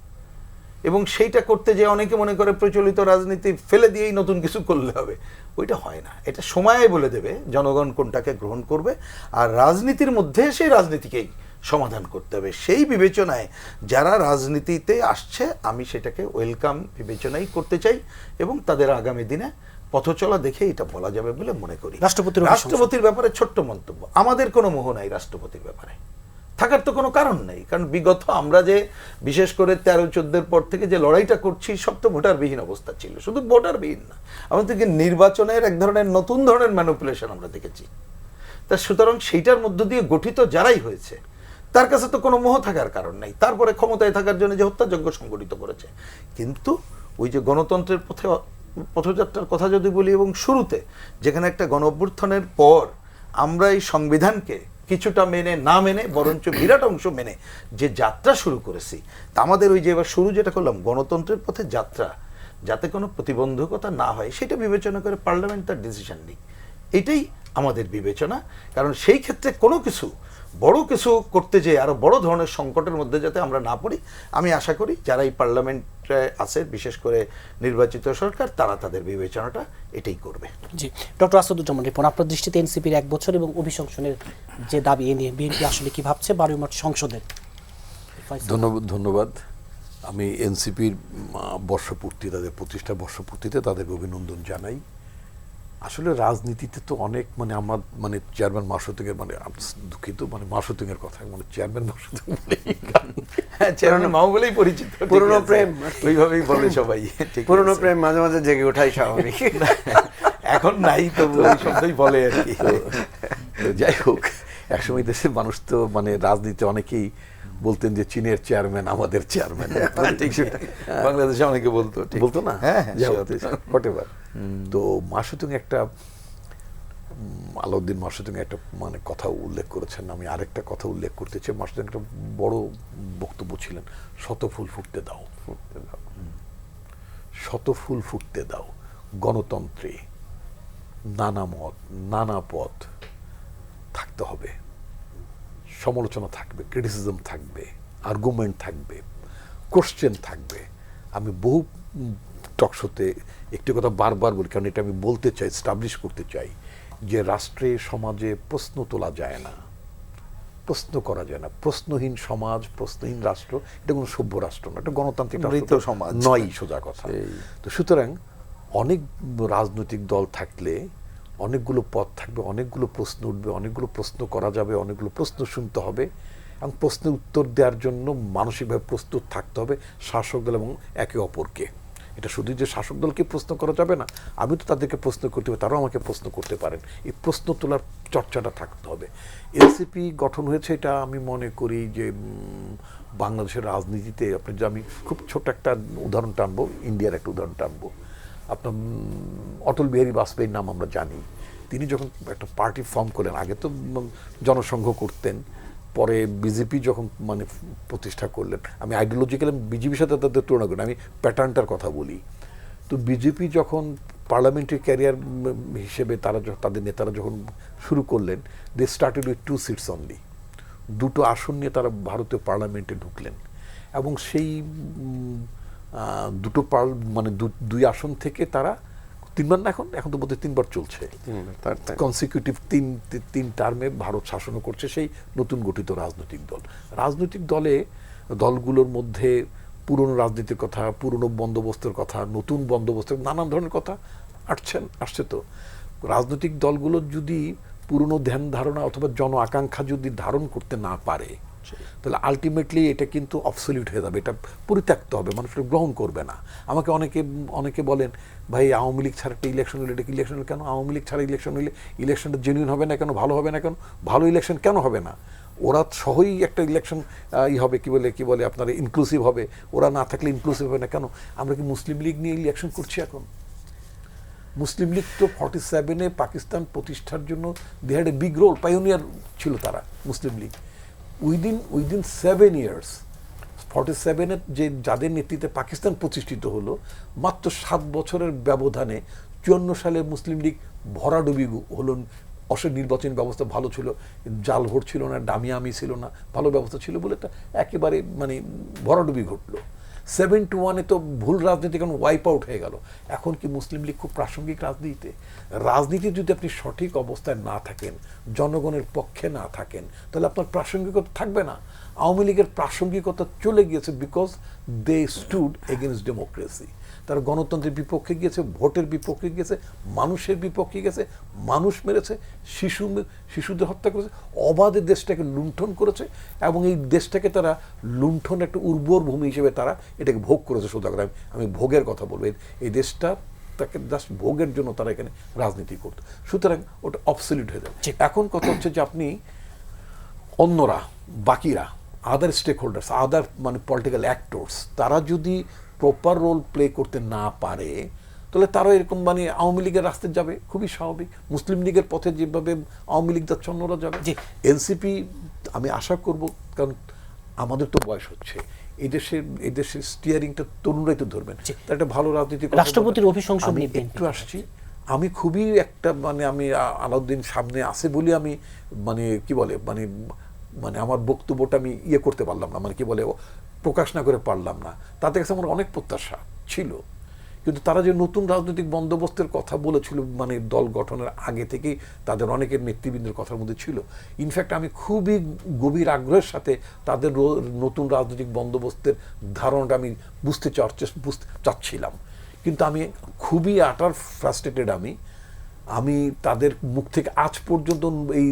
এবং সেইটা করতে যে অনেকে মনে করে প্রচলিত রাজনীতি ফেলে দিয়েই নতুন কিছু করলে হবে, ওইটা হয় না। এটা সময়ে বলে দেবে জনগণ কোনটাকে গ্রহণ করবে, আর রাজনীতির মধ্যে সেই রাজনীতিকেই সমাধান করতে হবে। সেই বিবেচনায় যারা রাজনীতিতে আসছে আমি সেটাকে ওয়েলকাম বিবেচনাই করতে চাই এবং তাদের আগামী দিনে পথচলা দেখে এটা বলা যাবে বলে মনে করি। রাষ্ট্রপতির ব্যাপারে ছোট্ট মন্তব্য, আমাদের কোনো মোহ নাই রাষ্ট্রপতির ব্যাপারে, থাকার তো কোনো কারণ নেই, কারণ বিগত আমরা যে বিশেষ করে 13-14 পর থেকে যে লড়াইটা করছি সব তো ভোটারবিহীন অবস্থা ছিল, শুধু ভোটারবিহীন না, আমাদেরকে নির্বাচনের এক ধরনের নতুন ধরনের ম্যানিপুলেশন আমরা দেখেছি। তা সুতরাং সেইটার মধ্য দিয়ে গঠিত যারাই হয়েছে তার কাছে তো কোনো মোহ থাকার কারণ নেই, তারপরে ক্ষমতায় থাকার জন্য যে হত্যাযজ্ঞ সংগঠিত করেছে। কিন্তু ওই যে গণতন্ত্রের পথযাত্রার কথা যদি বলি, এবং শুরুতে যেখানে একটা গণ অভ্যুত্থানের পর আমরা এই সংবিধানকে কিছুটা মেনে না মেনে বরঞ্চ বিরাট অংশ মেনে যে যাত্রা শুরু করেছি, তা আমাদের ওই যে এবার শুরু যেটা করলাম গণতন্ত্রের পথে যাত্রা, যাতে কোনো প্রতিবন্ধকতা না হয় সেটা বিবেচনা করে পার্লামেন্ট তার ডিসিশন নিক, এটাই আমাদের বিবেচনা। কারণ সেই ক্ষেত্রে কোনো কিছু বড় কিছু করতে যেয়ে আরো বড় ধরনের সংকটের মধ্যে যাতে আমরা না পড়ি, আমি আশা করি যারা এই পার্লামেন্টে আছে, বিশেষ করে নির্বাচিত সরকার, তারা তাদের বিবেচনাটা এটাই করবে। জি, ডক্টর আসাদুজ্জামান রিপন, আপনার দৃষ্টিতে এনসিপির 1 বছর এবং অভিশংসনের যে দাবি এ নিয়ে বিএনপি আসলে কি ভাবছে 12 মার্চ সংসদের? ধন্যবাদ। আমি এনসিপির বর্ষপূর্তি, তাদের প্রতিষ্ঠা বর্ষপূর্তিতে তাদেরকে অভিনন্দন জানাই। আসলে রাজনীতিতে তো অনেক আমার চেয়ারম্যান মাসুদিনের দুঃখিত মাসুদিনের কথা চেয়ারম্যান মাসুদিন চেয়ারম্যান মাও বলেই পরিচিত, পুরনো প্রেম ওইভাবেই বলে সবাই। পুরনো প্রেম মাঝে মাঝে জেগে ওঠাই স্বাভাবিক। এখন নাই, তবু ওই শব্দই বলে আর কি। যাই হোক, একসময় দেশের মানুষ তো রাজনীতি অনেকেই বলতেন যে চীনের চেয়ারম্যান আমাদের চেয়ারম্যান, বাংলাদেশে অনেকে বলতো না। হোয়াটএভার। তো মাসুদিন একটা আলাউদ্দিন মাসুদিন একটা কথা উল্লেখ করেছেন, আমি আরেকটা কথা উল্লেখ করতে চাই। মাসুদিন একটা বড় বক্তব্য ছিলেন, শত ফুল ফুটতে দাও, শত ফুল ফুটতে দাও। গণতন্ত্রে নানা মত, নানা পথ থাকতে হবে, সমালোচনা থাকবে, ক্রিটিসিজম থাকবে, আর্গুমেন্ট থাকবে, কোশ্চেন থাকবে। আমি বহু টকশোতে একটি কথা বারবার বলি, কারণ এটা আমি বলতে চাই, এস্টাবলিশ করতে চাই, যে রাষ্ট্রে সমাজে প্রশ্ন তোলা যায় না, প্রশ্ন করা যায় না। প্রশ্নহীন সমাজ, প্রশ্নহীন রাষ্ট্র, এটা কোনো সভ্য রাষ্ট্র না, এটা গণতান্ত্রিক রাষ্ট্র সমাজ নয়, সোজা কথা। তো সুতরাং অনেক রাজনৈতিক দল থাকলে অনেকগুলো পথ থাকবে, অনেকগুলো প্রশ্ন উঠবে, অনেকগুলো প্রশ্ন করা যাবে, অনেকগুলো প্রশ্ন শুনতে হবে, এবং প্রশ্নের উত্তর দেওয়ার জন্য মানসিকভাবে প্রস্তুত থাকতে হবে শাসক দল এবং একে অপরকে। এটা শুধু যে শাসক দলকে প্রশ্ন করা যাবে না, আমি তো তাদেরকে প্রশ্ন করতে হবে, তারাও আমাকে প্রশ্ন করতে পারেন। এই প্রশ্ন তোলার চর্চাটা থাকতে হবে। এনসিপি গঠন হয়েছে, এটা আমি মনে করি যে বাংলাদেশের রাজনীতিতে আমি খুব ছোট একটা উদাহরণ টানবো, ইন্ডিয়ার একটা উদাহরণ টানবো। আপনার অটল বিহারী বাজপেয়ীর নাম আমরা জানি। তিনি যখন একটা পার্টি ফর্ম করলেন, আগে তো জনসংঘ করতেন, পরে বিজেপি যখন প্রতিষ্ঠা করলেন, আমি আইডিওলজিক্যাল বিজেপির সাথে তাদের তুলনা করি, আমি প্যাটার্নটার কথা বলি। তো বিজেপি যখন পার্লামেন্টারি ক্যারিয়ার হিসেবে তাদের নেতারা যখন শুরু করলেন, they started with 2 seats only, 2টো আসন নিয়ে তারা ভারতীয় পার্লামেন্টে ঢুকলেন, এবং সেই দুটো দুই আসন থেকে তারা 3বার না, এখন তো বোধহয় 3বার চলছে কনসিকিউটিভ, তিন টার্মে ভারত শাসনও করছে সেই নতুন গঠিত রাজনৈতিক দল। রাজনৈতিক দলগুলোর মধ্যে পুরনো রাজনীতির কথা, পুরনো বন্দোবস্তের কথা, নতুন বন্দোবস্তের নানান ধরনের কথা আসছে। তো রাজনৈতিক দলগুলো যদি পুরনো ধ্যান ধারণা অথবা জন আকাঙ্ক্ষা যদি ধারণ করতে না পারে, তাহলে আলটিমেটলি এটা কিন্তু অবসলিউট হয়ে যাবে, এটা পরিত্যক্ত হবে, মানুষ গ্রহণ করবে না। আমাকে অনেকে বলেন, ভাই আওয়ামী লীগ ছাড়া একটা ইলেকশন হলে, এটা ইলেকশন কেন? আওয়ামী লীগ ছাড়া ইলেকশন হলে ইলেকশনটা জেনুইন হবে না কেন, ভালো হবে না কেন? ভালো ইলেকশন কেন হবে না? ওরা সহই একটা ইলেকশন হবে, কি বলে আপনার ইনক্লুসিভ হবে, ওরা না থাকলে ইনক্লুসিভ হবে না কেন? আমরা কি মুসলিম লীগ নিয়ে ইলেকশন করছি এখন? মুসলিম লীগ তো 47-এ পাকিস্তান প্রতিষ্ঠার জন্য they had a big role, pioneer ছিল তারা, মুসলিম লীগ। উইদিন 7 years 47-এর যে যাদের নেতৃত্বে পাকিস্তান প্রতিষ্ঠিত হলো, মাত্র 7 বছরের ব্যবধানে 54 সালে মুসলিম লীগ ভরাডুবি হলো। নির্বাচনী ব্যবস্থা ভালো ছিল, জাল ভোট ছিল না, ডামিয়ামি ছিল না, ভালো ব্যবস্থা ছিল বলে এটা একেবারে ভরাডুবি ঘটলো। 71-এ তো ভুল রাজনীতি কারণ ওয়াইপ আউট হয়ে গেল। এখন কি মুসলিম লীগ খুব প্রাসঙ্গিক রাজনীতি যদি আপনি সঠিক অবস্থায় না থাকেন, জনগণের পক্ষে না থাকেন, তাহলে আপনার প্রাসঙ্গিকতা থাকবে না। আওয়ামী লীগের প্রাসঙ্গিকতা চলে গিয়েছে because they stood against democracy. তারা গণতন্ত্রের বিপক্ষে গিয়েছে, ভোটের বিপক্ষে গিয়েছে, মানুষের বিপক্ষে গেছে, মানুষ মেরেছে, শিশুদের হত্যা করেছে, অবাধে দেশটাকে লুণ্ঠন করেছে, এবং এই দেশটাকে তারা লুণ্ঠন একটা উর্বর ভূমি হিসেবে তারা এটাকে ভোগ করেছে। সোজা কথা আমি ভোগের কথা বলবো, এই দেশটা তাকে জাস্ট ভোগের জন্য তারা এখানে রাজনীতি করতো। সুতরাং ওটা অবসলিউট হয়ে যাবে। এখন কথা হচ্ছে যে আপনি অন্যরা বাকিরা আদার স্টেক হোল্ডার্স আদার মানে পলিটিক্যাল অ্যাক্টরস তারা যদি প্রপার রোল প্লে করতে না পারে তাহলে তারা এরকম মানে আওয়ামী লীগের রাস্তায় যাবে, খুবই স্বাভাবিক। মুসলিম লীগের পথে যেভাবে আওয়ামী লীগ যাচ্ছে অন্যরা যাবে। এনসিপি আমি আশা করব, কারণ আমাদের তো বয়স হচ্ছে, এদেশের স্টিয়ারিংটা তরুণরাই তো ধরবেন, তার একটা ভালো রাজনীতি। রাষ্ট্রপতির অভিশংসন আমি নিয়ে একটু আসছি, আমি খুবই একটা মানে আমি আলাউদ্দিন সামনে আছে বলে আমি মানে কি বলে মানে মানে আমার বক্তব্যটা আমি করতে পারলাম না, মানে কি বলে প্রকাশ না করে পারলাম না। তাদের কাছে আমার অনেক প্রত্যাশা ছিল, কিন্তু তারা যে নতুন রাজনৈতিক বন্দোবস্তের কথা বলেছিল মানে দল গঠনের আগে থেকেই তাদের অনেকের নেতৃবৃন্দের কথার মধ্যে ছিল। ইনফ্যাক্ট আমি খুবই গভীর আগ্রহের সাথে তাদের নতুন রাজনৈতিক বন্দোবস্তের ধারণাটা আমি বুঝতে চাচ্ছিলাম, কিন্তু আমি খুবই ফ্রাস্ট্রেটেড। আমি তাদের মুখ থেকে আজ পর্যন্ত এই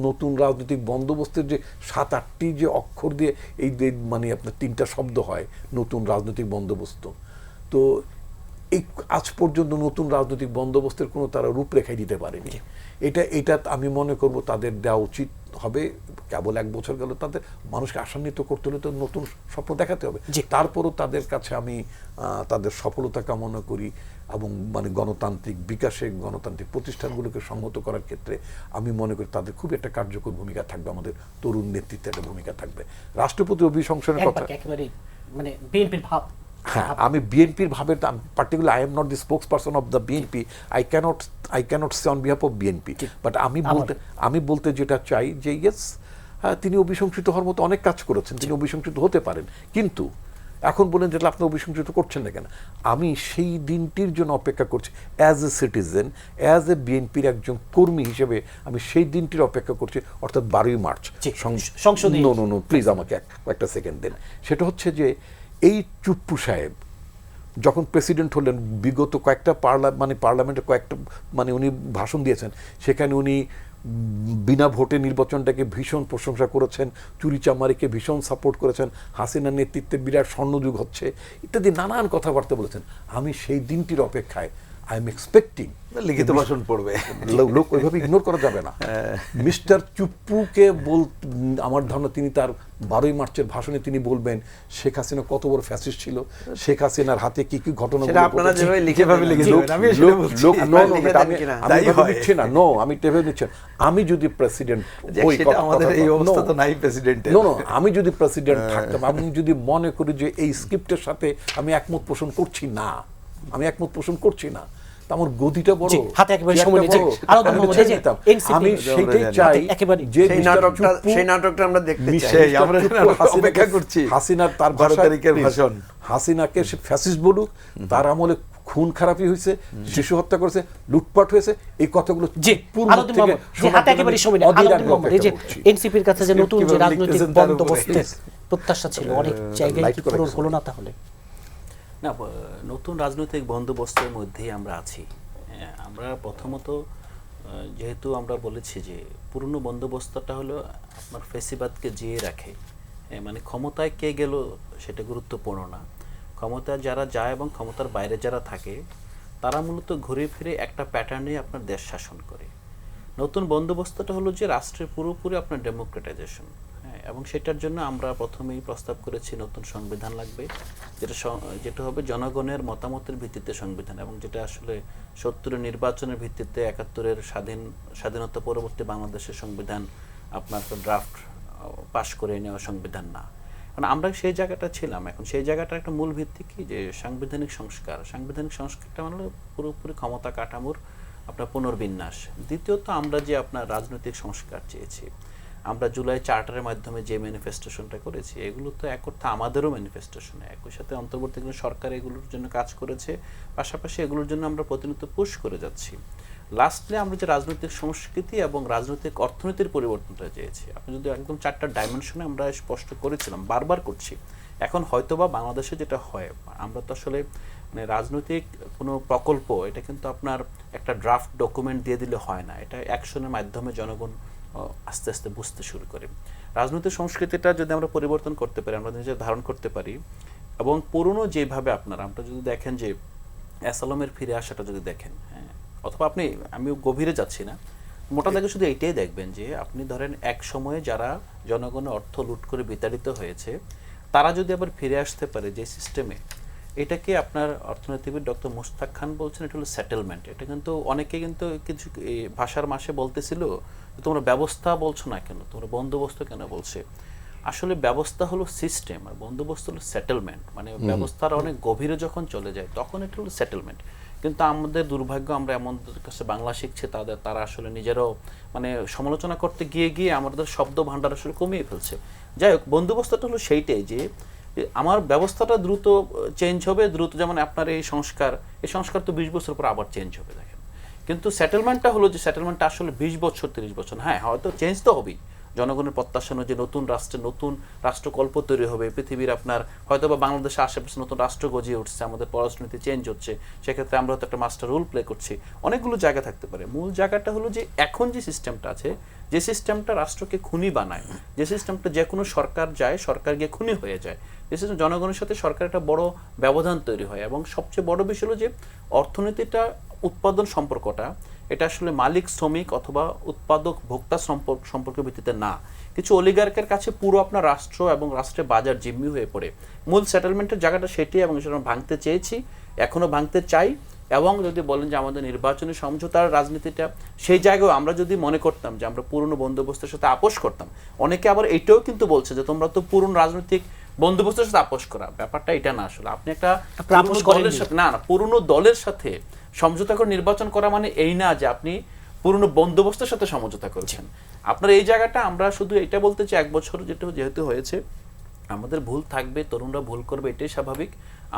নতুন রাজনৈতিক বন্দোবস্তের যে 7-8টি যে অক্ষর দিয়ে এই মানে আপনার 3টা শব্দ হয় নতুন রাজনৈতিক বন্দোবস্ত, তো এই আজ পর্যন্ত নতুন রাজনৈতিক বন্দোবস্তের কোনো তারা রূপরেখাই দিতে পারেনি। এটা আমি মনে করব তাদের দেওয়া উচিত হবে। কেবল 1 বছর গেল, তাদের মানুষকে আশান্বিত করতে হলে তো নতুন স্বপ্ন দেখাতে হবে। তারপরও তাদের কাছে আমি তাদের সফলতা কামনা করি, এবং মানে গণতান্ত্রিক বিকাশে গণতান্ত্রিক প্রতিষ্ঠানগুলোকে সংহত করার ক্ষেত্রে আমি মনে করি তাদের খুব একটা কার্যকর ভূমিকা থাকবে, আমাদের তরুণ নেতৃত্বে একটা ভূমিকা থাকবে। রাষ্ট্রপতি অভিশংসনের কথা একেবারে মানে বিএনপির ভাব, হ্যাঁ, আমি বিএনপির ভাবে particular I am not the spokesperson of the BNP, I can't say on behalf of BNP, but আমি বলতে যেটা চাই যে ইয়েস, তিনি অভিশংসিত হওয়ার মতো অনেক কাজ করেছেন, তিনি অভিশংসিত হতে পারেন, কিন্তু এখন বলেন যে আপনি অভিশংসিত করছেন না কেন। আমি সেই দিনটির জন্য অপেক্ষা করছি as a citizen, as a বিএনপির একজন কর্মী হিসেবে আমি সেই দিনটির অপেক্ষা করছি, অর্থাৎ 12ই মার্চ সংসদে। নো প্লিজ আমাকে একটা সেকেন্ড দেন। সেটা হচ্ছে যে এই চুপ্পু সাহেব যখন প্রেসিডেন্ট হলেন, বিগত কয়েকটা পার্লামেন্টে কয়েকটা মানে উনি ভাষণ দিয়েছেন, সেখানে উনি বিনা ভোটে নির্বাচনটাকে ভীষণ প্রশংসা করেছেন, চুরিচামারিকে ভীষণ সাপোর্ট করেছেন, হাসিনার নেতৃত্বে বিরাট স্বর্ণযুগ হচ্ছে ইত্যাদি নানান কথাবার্তা বলেছেন। আমি সেই দিনটির অপেক্ষায় আই এম এক্সপেক্টিং লিখিত ভাষণ পড়বে, লোক ওইভাবে ইগনোর করা যাবে না। মিস্টার চুপ্পুকে আমার ধারণা তিনি তার 12ই মার্চের ভাষণে তিনি বলবেন শেখ হাসিনা কত বড় ফ্যাসিস্ট ছিল, শেখ হাসিনার হাতে কি কি ঘটনা সেটা আপনারা যেভাবে লিখে আমি টেভে নিচ্ছি। আমি যদি প্রেসিডেন্ট আমাদের এই অবস্থা তো নাই প্রেসিডেন্টের, আমি যদি প্রেসিডেন্ট থাকতাম, আমি যদি মনে করি যে এই স্ক্রিপ্টের সাথে আমি একমত পোষণ করছি না, আমার গদিটা বড়, হাতে একেবারে সময় নিয়ে আমি সেটাই চাই যে সেই নাটকটা আমরা দেখতে চাই, আমরা অপেক্ষা করছি হাসিনার তার 12 তারিখের ভাষণ। হাসিনাকে সে ফ্যাসিস্ট বলুক, তার আমলে খুন খারাপি হয়েছে, শিশু হত্যা করেছে, লুটপাট হয়েছে, এই কথাগুলো এনসিপির কাছে যে নতুন যে রাজনৈতিক বন্দোবস্তের প্রত্যাশা ছিল অনেক জায়গায় কি পূরণ হলো না তাহলে? না, নতুন রাজনৈতিক বন্দোবস্তের মধ্যেই আমরা আছি। আমরা প্রথমত যেহেতু আমরা বলেছি যে পুরনো বন্দোবস্তটা হলো আপনার ফেসিবাদকে জিয়ে রাখে, মানে ক্ষমতায় কে গেল সেটা গুরুত্বপূর্ণ না, ক্ষমতায় যারা যায় এবং ক্ষমতার বাইরে যারা থাকে তারা মূলত ঘুরে ফিরে একটা প্যাটার্নে আপনার দেশ শাসন করে। নতুন বন্দোবস্তটা হলো যে রাষ্ট্রের পুরোপুরি আপনার ডেমোক্রেটাইজেশন, এবং সেটার জন্য আমরা প্রথমেই প্রস্তাব করেছি নতুন সংবিধান লাগবে, যেটা হবে জনগণের মতামতের ভিত্তিতে সংবিধান, এবং যেটা আসলে 70-এর নির্বাচনের ভিত্তিতে 71-এর স্বাধীনতা পরবর্তী বাংলাদেশের সংবিধান আপনার ড্রাফট পাশ করে নেওয়া সংবিধান না। কারণ আমরা সেই জায়গাটা ছিলাম, এখন সেই জায়গাটা একটা মূল ভিত্তি কি যে সাংবিধানিক সংস্কারটা মানে পুরোপুরি ক্ষমতা কাঠামোর আপনার পুনর্বিন্যাস। দ্বিতীয়ত আমরা যে আপনার রাজনৈতিক সংস্কার চেয়েছি, আমরা জুলাই চার্টারের মাধ্যমে যে ম্যানিফেস্টেশনটা করেছি, এগুলো তো এক অর্থে আমাদেরও ম্যানিফেস্টেশন, একই সাথে অন্তর্বর্তীকালীন সরকার এগুলোর জন্য কাজ করেছে, পাশাপাশি এগুলোর জন্য আমরা প্রতিনিয়ত পুশ করে যাচ্ছি। লাস্টলি আমরা যে রাজনৈতিক সংস্কৃতি এবং রাজনৈতিক অর্থনীতির পরিবর্তনটা চেয়েছি, আপনি যদি একদম 4টা ডাইমেনশনে আমরা স্পষ্ট করেছিলাম, বারবার করছি। এখন হয়তোবা বাংলাদেশে যেটা হয়, আমরা তো আসলে মানে রাজনৈতিক কোনো প্রকল্প এটা কিন্তু আপনার একটা ড্রাফট ডকুমেন্ট দিয়ে দিলে হয় না, এটা অ্যাকশনের মাধ্যমে জনগণ আস্তে আস্তে বুঝতে শুরু করে। রাজনৈতিক সংস্কৃতিটা যদি আমরা পরিবর্তন করতে পারি, আমরা নিজে ধারণ করতে পারি, এবং পুরনো যেভাবে আমরা যদি দেখেন যে অ্যাসালামের ফিরে আসাটা যদি দেখেন, হ্যাঁ, অথবা আমি গভীরে যাচ্ছি না, মোটা দাগে শুধু এইটাই দেখবেন যে আপনি ধরেন এক সময়ে যারা জনগণের অর্থ লুট করে বিতাড়িত হয়েছে তারা যদি আবার ফিরে আসতে পারে যে সিস্টেমে, এটাকে আপনার অর্থনীতিবিদ ডক্টর মুশতাক খান বলছেন এটা হলো সেটেলমেন্ট। এটা কিন্তু অনেকে কিন্তু কিছু ভাষার মাসে বলতেছিল তোমরা ব্যবস্থা বলছো না কেন, তোমরা বন্দোবস্ত কেন বলছে। আসলে ব্যবস্থা হলো সিস্টেম আর বন্দোবস্ত হলো সেটেলমেন্ট, মানে ব্যবস্থার অনেক গভীরে যখন চলে যায় তখন এটা হলো সেটেলমেন্ট। কিন্তু আমাদের দুর্ভাগ্য, আমরা এমন কাছে বাংলা শিখছে তারা আসলে নিজেরাও মানে সমালোচনা করতে গিয়ে গিয়ে আমাদের শব্দ ভাণ্ডার আসলে কমিয়ে ফেলছে। যাই হোক, বন্দোবস্তটা হলো সেইটাই যে আমার ব্যবস্থাটা দ্রুত চেঞ্জ হবে, দ্রুত, যেমন আপনার এই সংস্কার তো 20 বছর পর আবার চেঞ্জ হবে দেখেন। কিন্তু সেটেলমেন্টটা হলো যে সেটেলমেন্টটা আসলে 20 বছর 30 বছর, হ্যাঁ হয়তো চেঞ্জ তো হবেই, জনগণের প্রত্যাশা যে নতুন রাষ্ট্রে নতুন রাষ্ট্রকল্প তৈরি হবে, পৃথিবীর আপনার হয়তো বা বাংলাদেশে আশেপাশে নতুন রাষ্ট্র গজিয়ে উঠছে, আমাদের পররাষ্ট্রনীতি চেঞ্জ হচ্ছে, সেক্ষেত্রে আমরা হয়তো একটা মাস্টার রোল প্লে করছি, অনেকগুলো জায়গা থাকতে পারে। মূল জায়গাটা হলো যে এখন যে সিস্টেমটা আছে, যে সিস্টেমটা রাষ্ট্রকে খুনি বানায়, যে সিস্টেমটা যে কোনো সরকার যায়, সরকার গিয়ে খুনি হয়ে যায়, যে সিস্টেম জনগণের সাথে সরকার একটা বড় ব্যবধান তৈরি হয়। এবং সবচেয়ে বড় বিষয় হলো যে অর্থনীতিটা, উৎপাদন সম্পর্কটা এটা আসলে মালিক শ্রমিক অথবা উৎপাদক ভোক্তা সম্পর্কের ভিত্তিতে না, কিছু অলিগার্কের কাছে পুরো আপনার রাষ্ট্র এবং রাষ্ট্রের বাজার জিম্মি হয়ে পড়ে। মূল সেটেলমেন্টের জায়গাটা সেটি, এবং সেটা আমরা ভাঙতে চেয়েছি, এখনো ভাঙতে চাই। এবং যদি বলেন যে আমাদের নির্বাচনী সমঝোতার রাজনীতিটা, সেই জায়গায় আমরা যদি মনে করতাম যে আমরা পুরনো বন্দোবস্তের সাথে আপোষ করতাম, অনেকে আবার এটাও কিন্তু বলছে যে তোমরা তো পুরনো রাজনৈতিক বন্দোবস্তের সাথে আপোষ করা, ব্যাপারটা এটা না। আসলে আপনি একটা দলের সাথে না পুরনো দলের সাথে সমঝোতা করে নির্বাচন করা মানে এই না যে আপনি পুরনো বন্দোবস্তের সাথে সমঝোতা করেছেন। আপনার এই জায়গাটা আমরা শুধু এটা বলতে চাই, 1 বছর যেহেতু হয়েছে, আমাদের ভুল থাকবে, তরুণরা ভুল করবে, এটাই স্বাভাবিক।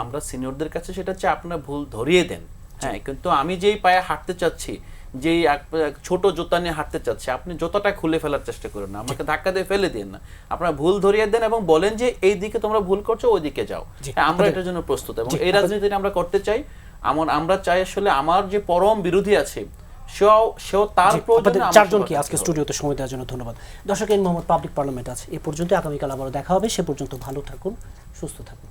আমরা সিনিয়রদের কাছে সেটা চাই আপনারা ভুল ধরিয়ে দেন, হ্যাঁ, কিন্তু আমি যেই পায়ে হাঁটতে চাচ্ছি, যেই ছোট জুতা নিয়ে হাঁটতে চাচ্ছি, আপনি জুতাটা খুলে ফেলার চেষ্টা করেন না, আমাকে ধাক্কা দিয়ে ফেলে দিন না, আপনারা ভুল ধরিয়ে দেন এবং বলেন যে এই দিকে তোমরা ভুল করছো, ওই দিকে যাও। আমরা এটার জন্য প্রস্তুত এবং এই রাজনীতিটা আমরা করতে চাই। আমরা চাই আসলে আমার যে পরম বিরোধী আছে সেও তার প্রয়োজনে। চারজনকে আজকে স্টুডিওতে সময় দেওয়ার জন্য ধন্যবাদ। দর্শক, এন মোহাম্মদ পাবলিক পার্লামেন্ট আছে এ পর্যন্ত, আগামীকাল আবারও দেখা হবে। সে পর্যন্ত ভালো থাকুন, সুস্থ থাকুন।